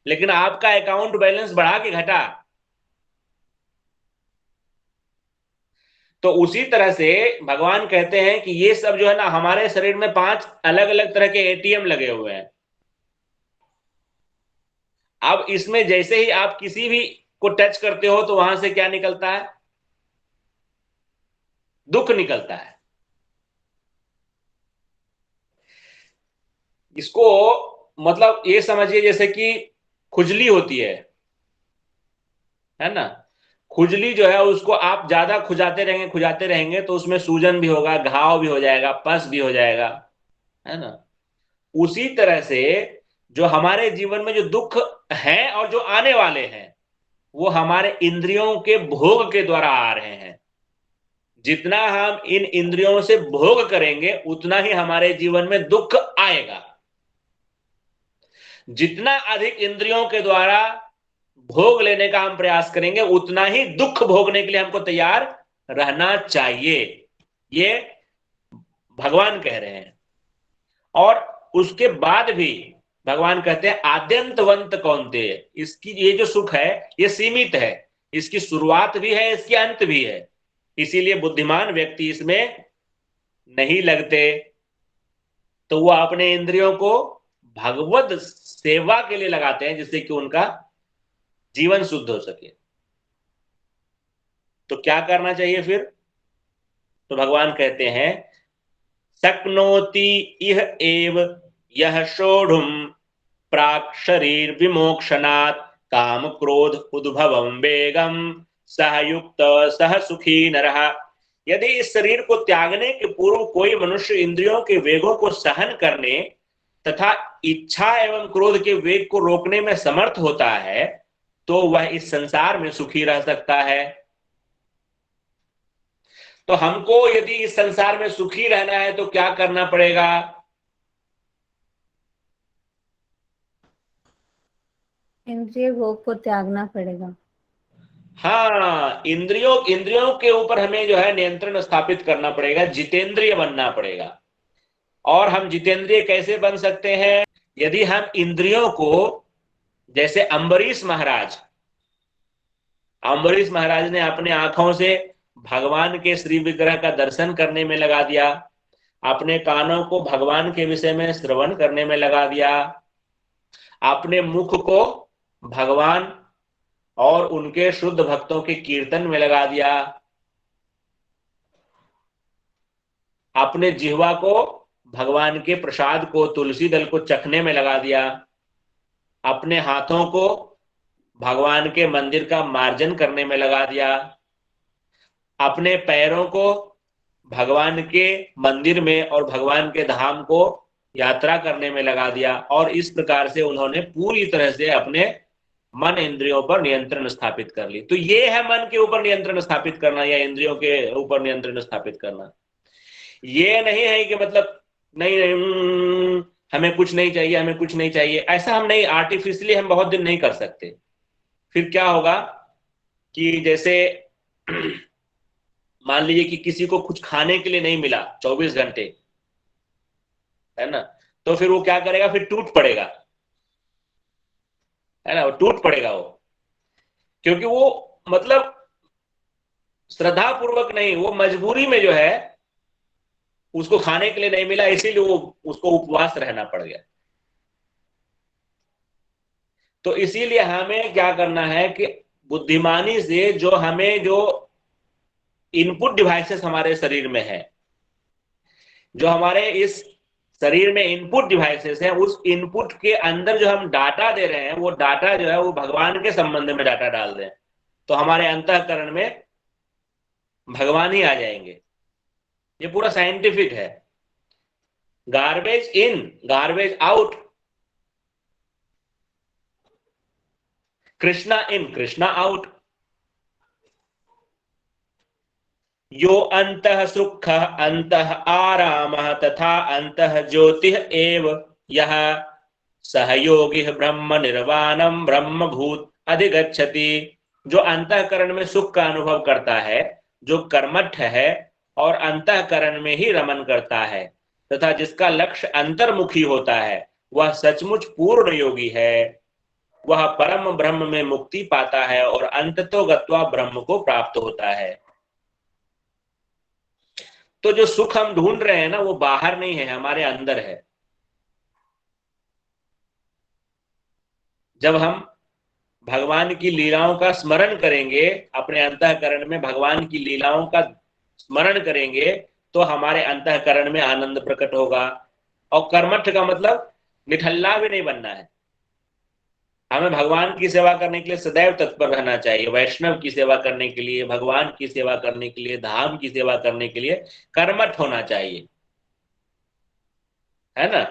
लेकिन आपका अकाउंट बैलेंस बढ़ा के घटा। तो उसी तरह से भगवान कहते हैं कि ये सब जो है ना, हमारे शरीर में 5 अलग अलग तरह के एटीएम लगे हुए हैं। अब इसमें जैसे ही आप किसी भी को टच करते हो तो वहां से क्या निकलता है, दुख निकलता है। इसको मतलब ये समझिए जैसे कि खुजली होती है ना। खुजली जो है उसको आप ज्यादा खुजाते रहेंगे तो उसमें सूजन भी होगा, घाव भी हो जाएगा, पस भी हो जाएगा, है ना। उसी तरह से जो हमारे जीवन में जो दुख हैं और जो आने वाले हैं वो हमारे इंद्रियों के भोग के द्वारा आ रहे हैं। जितना हम इन इंद्रियों से भोग करेंगे उतना ही हमारे जीवन में दुख आएगा। जितना अधिक इंद्रियों के द्वारा भोग लेने का हम प्रयास करेंगे उतना ही दुख भोगने के लिए हमको तैयार रहना चाहिए। ये भगवान कह रहे हैं। और उसके बाद भी भगवान कहते हैं आद्यंतवंत कौनते, इसकी ये जो सुख है ये सीमित है, इसकी शुरुआत भी है, इसकी अंत भी है। इसीलिए बुद्धिमान व्यक्ति इसमें नहीं लगते, तो वो अपने इंद्रियों को भगवत सेवा के लिए लगाते हैं जिससे कि उनका जीवन शुद्ध हो सके। तो क्या करना चाहिए फिर? तो भगवान कहते हैं शक्नोति इह एव यह सोढ़ुम प्राक शरीर विमोक्षणात् काम क्रोध उद्भवम वेगम सह युक्त सह सुखी नरः। यदि इस शरीर को त्यागने के पूर्व कोई मनुष्य इंद्रियों के वेगों को सहन करने तथा इच्छा एवं क्रोध के वेग को रोकने में समर्थ होता है तो वह इस संसार में सुखी रह सकता है। तो हमको यदि इस संसार में सुखी रहना है तो क्या करना पड़ेगा? इंद्रिय भोग को त्यागना पड़ेगा। हाँ, इंद्रियों इंद्रियों के ऊपर हमें जो है नियंत्रण स्थापित करना पड़ेगा, जितेंद्रिय बनना पड़ेगा। और हम जितेंद्रिय कैसे बन सकते हैं? यदि हम इंद्रियों को, जैसे अम्बरीश महाराज ने अपने आंखों से भगवान के श्री विग्रह का दर्शन करने में लगा दिया, अपने कानों को भगवान के विषय में श्रवण करने में लगा दिया, अपने मुख को भगवान और उनके शुद्ध भक्तों के कीर्तन में लगा दिया, अपने जिह्वा को भगवान के प्रसाद को, तुलसी दल को चखने में लगा दिया, अपने हाथों को भगवान के मंदिर का मार्जन करने में लगा दिया, अपने पैरों को भगवान के मंदिर में और भगवान के धाम को यात्रा करने में लगा दिया, और इस प्रकार से उन्होंने पूरी तरह से अपने मन इंद्रियों पर नियंत्रण स्थापित कर ली। तो ये है मन के ऊपर नियंत्रण स्थापित करना या इंद्रियों के ऊपर नियंत्रण स्थापित करना। ये नहीं है कि मतलब नहीं नहीं हमें कुछ नहीं चाहिए, हमें कुछ नहीं चाहिए, ऐसा हम नहीं, आर्टिफिशियली हम बहुत दिन नहीं कर सकते। फिर क्या होगा कि जैसे मान लीजिए कि किसी को कुछ खाने के लिए नहीं मिला 24 घंटे, है ना, तो फिर वो क्या करेगा, फिर टूट पड़ेगा, है ना, वो टूट पड़ेगा वो, क्योंकि वो मतलब श्रद्धा पूर्वक नहीं, वो मजबूरी में जो है उसको खाने के लिए नहीं मिला, इसीलिए वो उसको उपवास रहना पड़ गया। तो इसीलिए हमें क्या करना है कि बुद्धिमानी से जो हमें जो इनपुट डिवाइसेस हमारे शरीर में है, जो हमारे इस शरीर में इनपुट डिवाइसेस हैं, उस इनपुट के अंदर जो हम डाटा दे रहे हैं, वो डाटा जो है वो भगवान के संबंध में डाटा डाल दें, तो हमारे अंतःकरण में भगवान ही आ जाएंगे। ये पूरा साइंटिफिक है। Garbage in, garbage out, Krishna in, Krishna out. यो अंतः सुख अंतः आराम तथा अंतः ज्योति एव यह सहयोगी ब्रह्म निर्वाणम ब्रह्म भूत अधिगच्छति। जो अंतःकरण में सुख का अनुभव करता है, जो कर्मठ है और अंतःकरण में ही रमन करता है, तथा जिसका लक्ष्य अंतर्मुखी होता है, वह सचमुच पूर्ण योगी है। वह परम ब्रह्म में मुक्ति पाता है और अंततो गत्वा ब्रह्म को प्राप्त होता है। तो जो सुख हम ढूंढ रहे हैं ना, वो बाहर नहीं है, हमारे अंदर है। जब हम भगवान की लीलाओं का स्मरण करेंगे, अपने अंतःकरण में भगवान की लीलाओं का स्मरण करेंगे, तो हमारे अंतःकरण में आनंद प्रकट होगा। और कर्मठ का मतलब निठल्ला भी नहीं बनना है। हमें भगवान की सेवा करने के लिए सदैव तत्पर रहना चाहिए। वैष्णव की सेवा करने के लिए, भगवान की सेवा करने के लिए, धाम की सेवा करने के लिए कर्मठ होना चाहिए, है ना।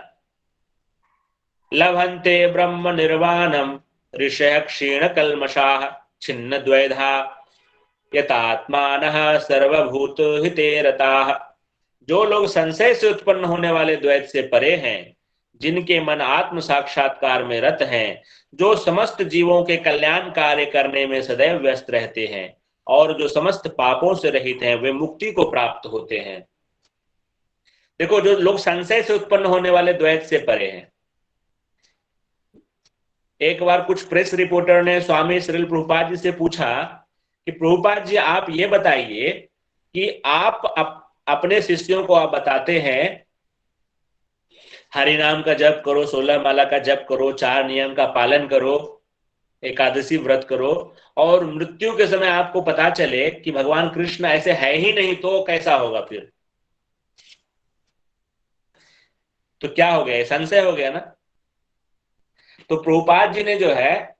लभन्ते ब्रह्म निर्वाणम ऋषय क्षीण कल्मषाः छिन्न द्वैधा यतात्मानः सर्वभूत हिते रताः। जो लोग संशय से उत्पन्न होने वाले द्वैत से परे हैं, जिनके मन आत्म साक्षात्कार में रत हैं, जो समस्त जीवों के कल्याण कार्य करने में सदैव व्यस्त रहते हैं और जो समस्त पापों से रहित हैं, वे मुक्ति को प्राप्त होते हैं। देखो, जो लोग संशय से उत्पन्न होने वाले द्वैत से परे हैं, एक बार कुछ प्रेस रिपोर्टर ने स्वामी श्रील प्रभुपाद जी से पूछा कि प्रभुपाद जी आप ये बताइए कि आप अपने शिष्यों को आप बताते हैं हरि नाम का जप करो, 16 माला का जप करो, 4 नियम का पालन करो, एकादशी व्रत करो, और मृत्यु के समय आपको पता चले कि भगवान कृष्ण ऐसे है ही नहीं, तो कैसा होगा फिर? तो क्या हो गया, संशय हो गया ना। तो प्रभुपाद जी ने जो है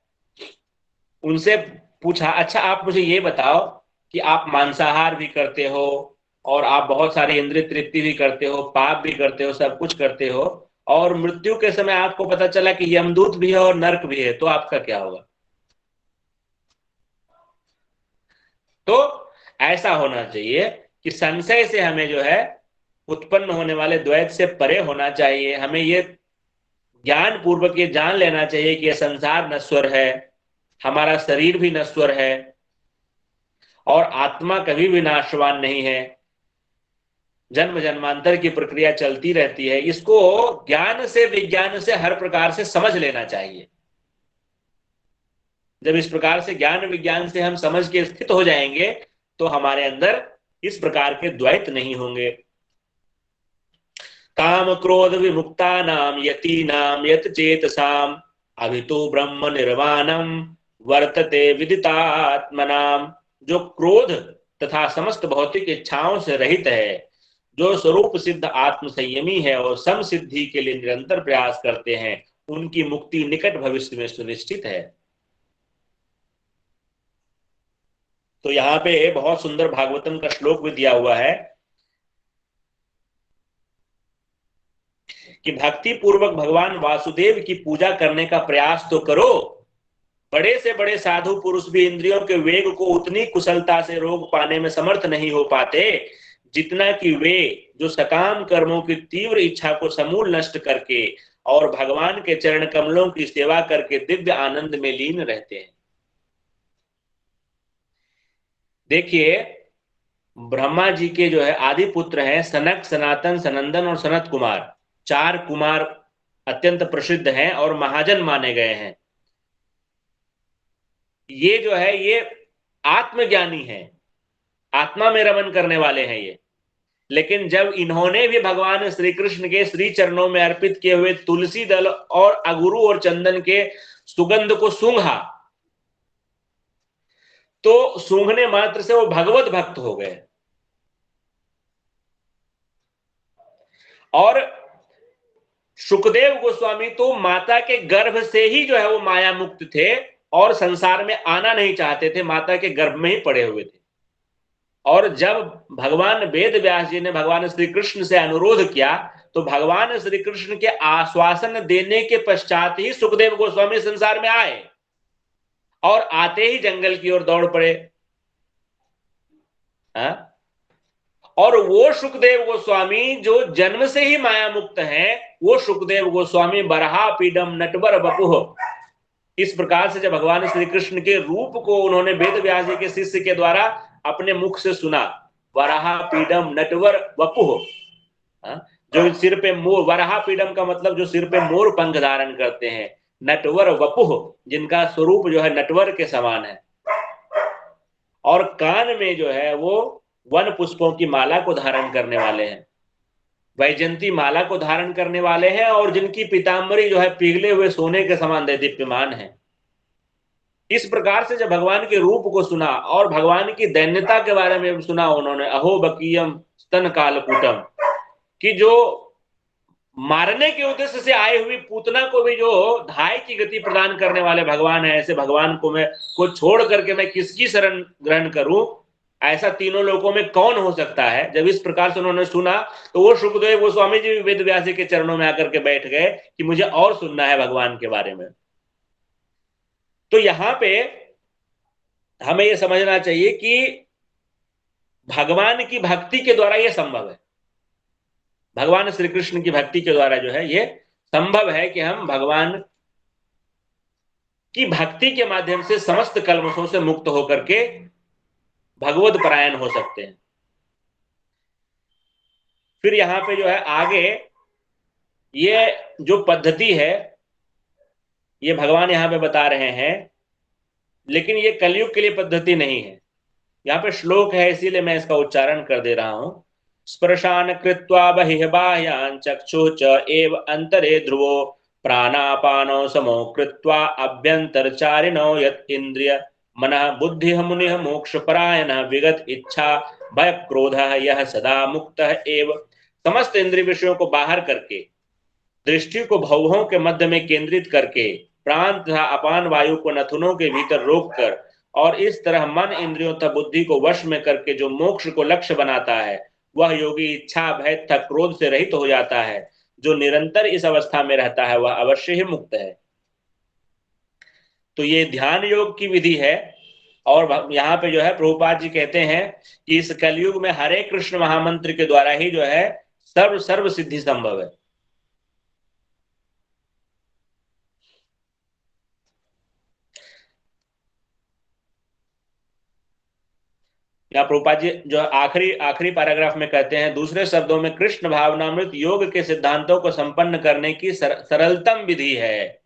उनसे पूछा, अच्छा आप मुझे ये बताओ कि आप मांसाहार भी करते हो और आप बहुत सारी इंद्रिय तृप्ति भी करते हो, पाप भी करते हो, सब कुछ करते हो, और मृत्यु के समय आपको पता चला कि यमदूत भी है और नरक भी है, तो आपका क्या होगा? तो ऐसा होना चाहिए कि संशय से हमें जो है उत्पन्न होने वाले द्वैत से परे होना चाहिए। हमें ये ज्ञान पूर्वक ये जान लेना चाहिए कि यह संसार नश्वर है, हमारा शरीर भी नश्वर है और आत्मा कभी भी नाशवान नहीं है। जन्म जन्मांतर की प्रक्रिया चलती रहती है। इसको ज्ञान से, विज्ञान से हर प्रकार से समझ लेना चाहिए। जब इस प्रकार से ज्ञान विज्ञान से हम समझ के स्थित हो जाएंगे, तो हमारे अंदर इस प्रकार के द्वैत नहीं होंगे। काम क्रोध विमुक्ता नाम यति नाम यत चेतसाम अभितो ब्रह्म निर्वाणम वर्तते विदितात्मनाम। जो क्रोध तथा समस्त भौतिक इच्छाओं से रहित है, जो स्वरूप सिद्ध आत्म संयमी है और सम सिद्धि के लिए निरंतर प्रयास करते हैं, उनकी मुक्ति निकट भविष्य में सुनिश्चित है। तो यहाँ पे बहुत सुंदर भागवतम का श्लोक भी दिया हुआ है कि भक्ति पूर्वक भगवान वासुदेव की पूजा करने का प्रयास तो करो। बड़े से बड़े साधु पुरुष भी इंद्रियों के वेग को उतनी कुशलता से रोक पाने में समर्थ नहीं हो पाते जितना कि वे जो सकाम कर्मों की तीव्र इच्छा को समूल नष्ट करके और भगवान के चरण कमलों की सेवा करके दिव्य आनंद में लीन रहते हैं। देखिए, ब्रह्मा जी के जो है आदि पुत्र हैं सनक, सनातन, सनंदन और सनत कुमार। 4 कुमार अत्यंत प्रसिद्ध हैं और महाजन माने गए हैं। ये जो है ये आत्मज्ञानी हैं, आत्मा में रमन करने वाले हैं ये। लेकिन जब इन्होंने भी भगवान श्री कृष्ण के श्री चरणों में अर्पित किए हुए तुलसी दल और अगुरु और चंदन के सुगंध को सूंघा, तो सूंघने मात्र से वो भगवत भक्त हो गए। और सुखदेव गोस्वामी तो माता के गर्भ से ही जो है वो माया मुक्त थे और संसार में आना नहीं चाहते थे, माता के गर्भ में ही पड़े हुए थे। और जब भगवान वेद व्यास जी ने भगवान श्री कृष्ण से अनुरोध किया तो भगवान श्री कृष्ण के आश्वासन देने के पश्चात ही सुखदेव गोस्वामी संसार में आए और आते ही जंगल की ओर दौड़ पड़े। और वो सुखदेव गोस्वामी जो जन्म से ही माया मुक्त हैं, वो सुखदेव गोस्वामी बरहा पीडम नटवर वपुह, इस प्रकार से जब भगवान श्री कृष्ण के रूप को उन्होंने वेद व्यास जी के शिष्य के द्वारा अपने मुख से सुना, वराहा पीडम नटवर वपुह, जो सिर पे मोर, वराहा पीडम का मतलब जो सिर पे मोर पंख धारण करते हैं, नटवर वपुह जिनका स्वरूप जो है नटवर के समान है, और कान में जो है वो वन पुष्पों की माला को धारण करने वाले हैं, वैजंती माला को धारण करने वाले हैं, और जिनकी पीतांबरी जो है पिघले हुए सोने के समान दीप्यमान है। इस प्रकार से जब भगवान के रूप को सुना और भगवान की दैन्यता के बारे में सुना उन्होंने, अहो बकीयम स्तन कालकूटम, कि जो मारने के उद्देश्य से आई हुई पूतना को भी जो धाय की गति प्रदान करने वाले भगवान है, ऐसे भगवान को छोड़ करके मैं किसकी शरण ग्रहण करूं, ऐसा तीनों लोकों में कौन हो सकता है। जब इस प्रकार से उन्होंने सुना तो वो सुखदेव गोस्वामी जी वेद व्यास जी के चरणों में आकर के बैठ गए कि मुझे और सुनना है भगवान के बारे में। तो यहां पे हमें यह समझना चाहिए कि भगवान की भक्ति के द्वारा यह संभव है, भगवान श्री कृष्ण की भक्ति के द्वारा जो है ये संभव है कि हम भगवान की भक्ति के माध्यम से समस्त कल्मशों से मुक्त होकर के भगवत परायण हो सकते हैं। फिर यहां पे जो है आगे ये जो पद्धति है ये भगवान यहां पे बता रहे हैं, लेकिन ये कलयुग के लिए पद्धति नहीं है। यहां पे श्लोक है इसीलिए मैं इसका उच्चारण कर दे रहा हूं। स्पर्शान कृत्वा बहिः बाह्यान् चक्षु च एव अंतरे ध्रुवो प्राणापानो समो कृत्वा अभ्यंतरचारिणो यत् इंद्रिय मनः बुद्धिः मुनिः मोक्षपरायणः विगत इच्छा भय क्रोधः यह सदा मुक्तः एव। समस्त इंद्रिय विषयों को बाहर करके दृष्टि को भौहों के मध्य में केंद्रित करके प्राण तथा अपान वायु को नथुनों के भीतर रोककर और इस तरह मन इंद्रियों तथा बुद्धि को वश में करके जो मोक्ष को लक्ष्य बनाता है, वह योगी इच्छा भय तथा क्रोध से रहित हो जाता है। जो निरंतर इस अवस्था में रहता है वह अवश्य ही मुक्त है। तो ये ध्यान योग की विधि है। और यहाँ पे जो है प्रभुपाद जी कहते हैं कि इस कलयुग में हरे कृष्ण महामंत्र के द्वारा ही जो है सर्व सिद्धि संभव है। यहाँ प्रभुपाद जी जो आखिरी पैराग्राफ में कहते हैं, दूसरे शब्दों में कृष्ण भावनामृत योग के सिद्धांतों को संपन्न करने की सरलतम विधि है।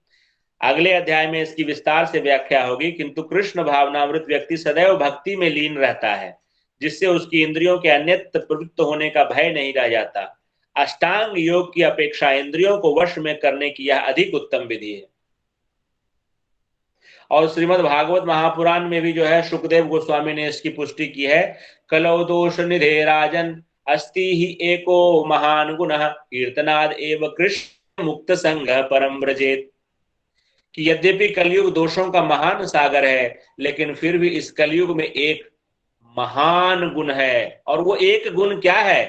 अगले अध्याय में इसकी विस्तार से व्याख्या होगी, किंतु कृष्ण भावनामृत व्यक्ति सदैव भक्ति में लीन रहता है, जिससे उसकी इंद्रियों के अन्यत्र प्रवृत्त होने का भय नहीं रह जाता। अष्टांग योग की अपेक्षा इंद्रियों को वश में करने की यह अधिक उत्तम विधि है। और श्रीमद् भागवत महापुराण में भी जो है सुखदेव गोस्वामी ने इसकी पुष्टि की है। कलौ दोष निधे राजन अस्ति हि एको महान गुणः कीर्तनाद एव कृष्ण मुक्त संग परम व्रजेत। कि यद्यपि कलयुग दोषों का महान सागर है, लेकिन फिर भी इस कलयुग में एक महान गुण है, और वो एक गुण क्या है?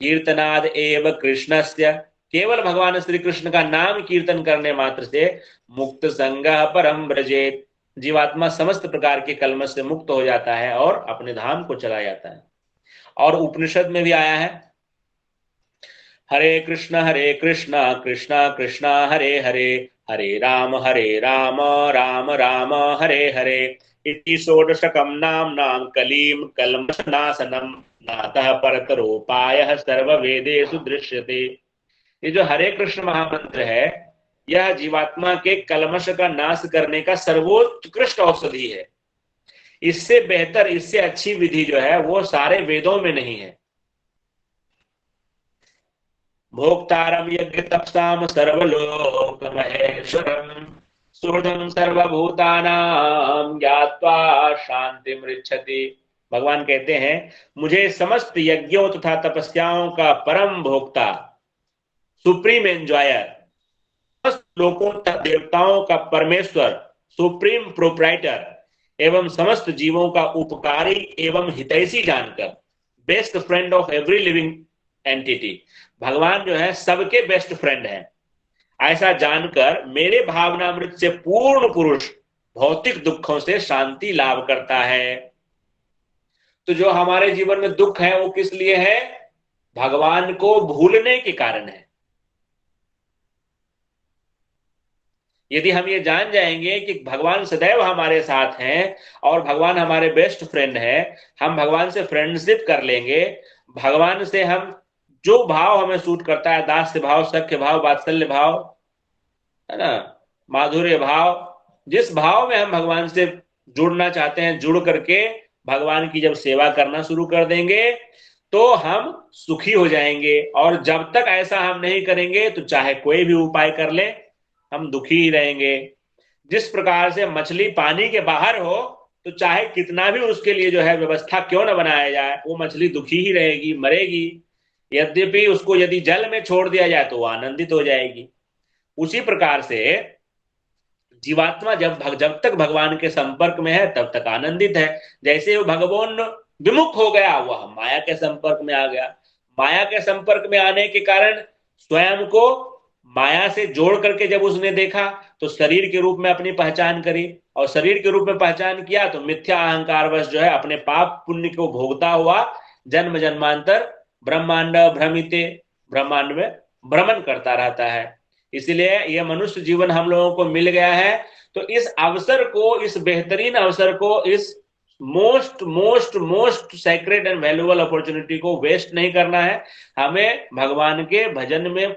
कीर्तनाद एव कृष्णस्य, केवल भगवान श्री कृष्ण का नाम कीर्तन करने मात्र से मुक्त संगः परम व्रजेत, जीवात्मा समस्त प्रकार के कलमश से मुक्त हो जाता है और अपने धाम को चला जाता है। और उपनिषद में भी आया है, हरे कृष्ण कृष्ण कृष्ण हरे हरे, हरे राम राम राम हरे हरे, इति षोडशकं नाम्नां कलीं कल्मषनाशनम् नातः परतरोपायः सर्ववेदेषु दृश्यते। ये जो हरे कृष्ण महामंत्र है, यह जीवात्मा के कलमश का नाश करने का सर्वोत्कृष्ट औषधि है। इससे बेहतर, इससे अच्छी विधि जो है वो सारे वेदों में नहीं है। भोक्तारम यज्ञ तपसाम सर्वलोक महेश्वरम सुहृदं सर्वभूतानां ज्ञात्वा शांति मृच्छति। भगवान कहते हैं, मुझे समस्त यज्ञों तथा तपस्याओं का परम भोक्ता, सुप्रीम एंजॉयर, समस्त लोकों तथा देवताओं का परमेश्वर, सुप्रीम प्रोप्राइटर एवं समस्त जीवों का उपकारी एवं हितैषी जानकर, best friend of every living entity, भगवान जो है सबके बेस्ट फ्रेंड है, ऐसा जानकर मेरे भावनामृत से पूर्ण पुरुष भौतिक दुखों से शांति लाभ करता है। तो जो हमारे जीवन में दुख है वो किस लिए है? भगवान को भूलने के कारण है। यदि हम ये जान जाएंगे कि भगवान सदैव हमारे साथ हैं और भगवान हमारे बेस्ट फ्रेंड है, हम भगवान से फ्रेंडशिप कर लेंगे, भगवान से हम जो भाव हमें सूट करता है, दास्य भाव, सख्य भाव, वात्सल्य भाव, है ना, माधुर्य भाव, जिस भाव में हम भगवान से जुड़ना चाहते हैं, जुड़ करके भगवान की जब सेवा करना शुरू कर देंगे तो हम सुखी हो जाएंगे। और जब तक ऐसा हम नहीं करेंगे तो चाहे कोई भी उपाय कर ले, हम दुखी ही रहेंगे। जिस प्रकार से मछली पानी के बाहर हो तो चाहे कितना भी उसके लिए जो है व्यवस्था क्यों न बनाया जाए, वो मछली दुखी ही रहेगी, मरेगी। यद्यपि उसको यदि जल में छोड़ दिया जाए तो वो आनंदित हो जाएगी। उसी प्रकार से जीवात्मा जब तक भगवान के संपर्क में है तब तक आनंदित है। जैसे वो भगवान विमुख हो गया, वह माया के संपर्क में आ गया। माया के संपर्क में आने के कारण स्वयं को माया से जोड़ करके जब उसने देखा तो शरीर के रूप में अपनी पहचान करी, और शरीर के रूप में पहचान किया तो मिथ्या अहंकारवश जो है अपने पाप पुण्य को भोगता हुआ जन्म जन्मांतर ब्रह्मांड भ्रमिते, ब्रह्मांड में भ्रमण करता रहता है। इसलिए यह मनुष्य जीवन हम लोगों को मिल गया है, तो इस अवसर को, इस बेहतरीन अवसर को, इस most most most sacred and valuable opportunity को वेस्ट नहीं करना है। हमें भगवान के भजन में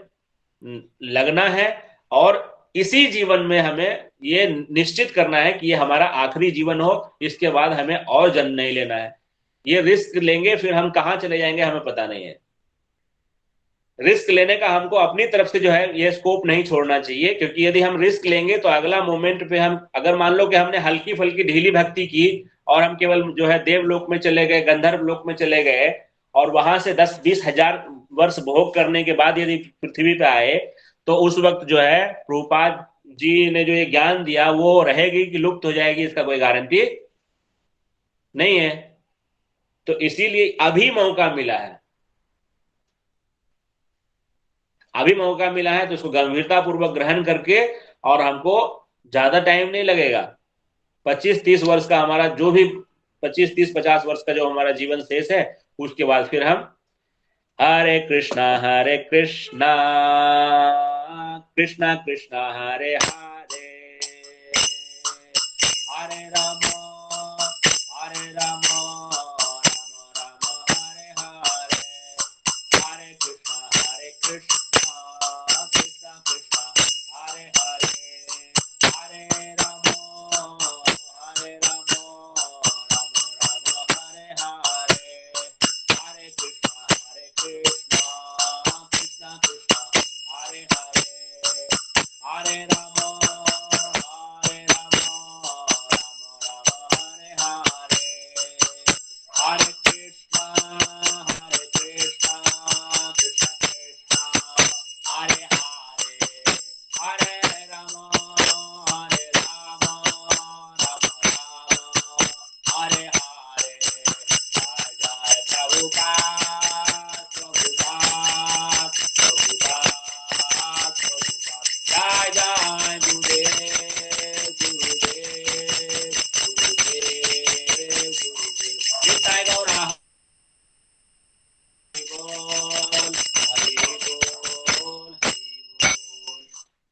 लगना है और इसी जीवन में हमें ये निश्चित करना है कि ये हमारा आखिरी जीवन हो, इसके बाद हमें और जन्म नहीं लेना है। ये रिस्क लेंगे फिर हम कहां चले जाएंगे हमें पता नहीं है। रिस्क लेने का हमको अपनी तरफ से जो है ये स्कोप नहीं छोड़ना चाहिए, क्योंकि यदि हम रिस्क लेंगे तो अगला मोमेंट पे हम, अगर मान लो कि हमने हल्की फुल्की ढीली भक्ति की और हम केवल जो है देवलोक में चले गए, गंधर्व लोक में चले गए, और वहां से 10-20 हजार वर्ष भोग करने के बाद यदि पृथ्वी पे आए, तो उस वक्त जो है प्रभुपाद जी ने जो ये ज्ञान दिया वो रहेगी कि लुप्त हो जाएगी, इसका कोई गारंटी नहीं है। तो इसीलिए अभी मौका मिला है, अभी मौका मिला है तो उसको गंभीरता पूर्वक ग्रहण करके, और हमको ज्यादा टाइम नहीं लगेगा। 25-30 वर्ष का हमारा जो भी 25-30-50 वर्ष का जो हमारा जीवन शेष है, उसके बाद फिर हम हरे कृष्णा कृष्णा कृष्णा हरे हरे, हरे राम राम राम हरे हरे, हरे कृष्णा कृष्णा कृष्णा हरे हरे, हरे राम राम राम हरे हरे, हरे कृष्णा कृष्णा कृष्णा हरे हरे, हरे राम राम राम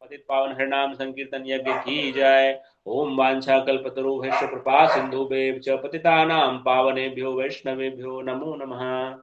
पतित पावन हरिनाम संकीर्तन यज्ञ की जाय। ओम वांछा कल्पतरुभ्यश्च कृपा सिंधुभ्यश्च पतितानां पावनेभ्यो वैष्णवेभ्यो नमो नमः।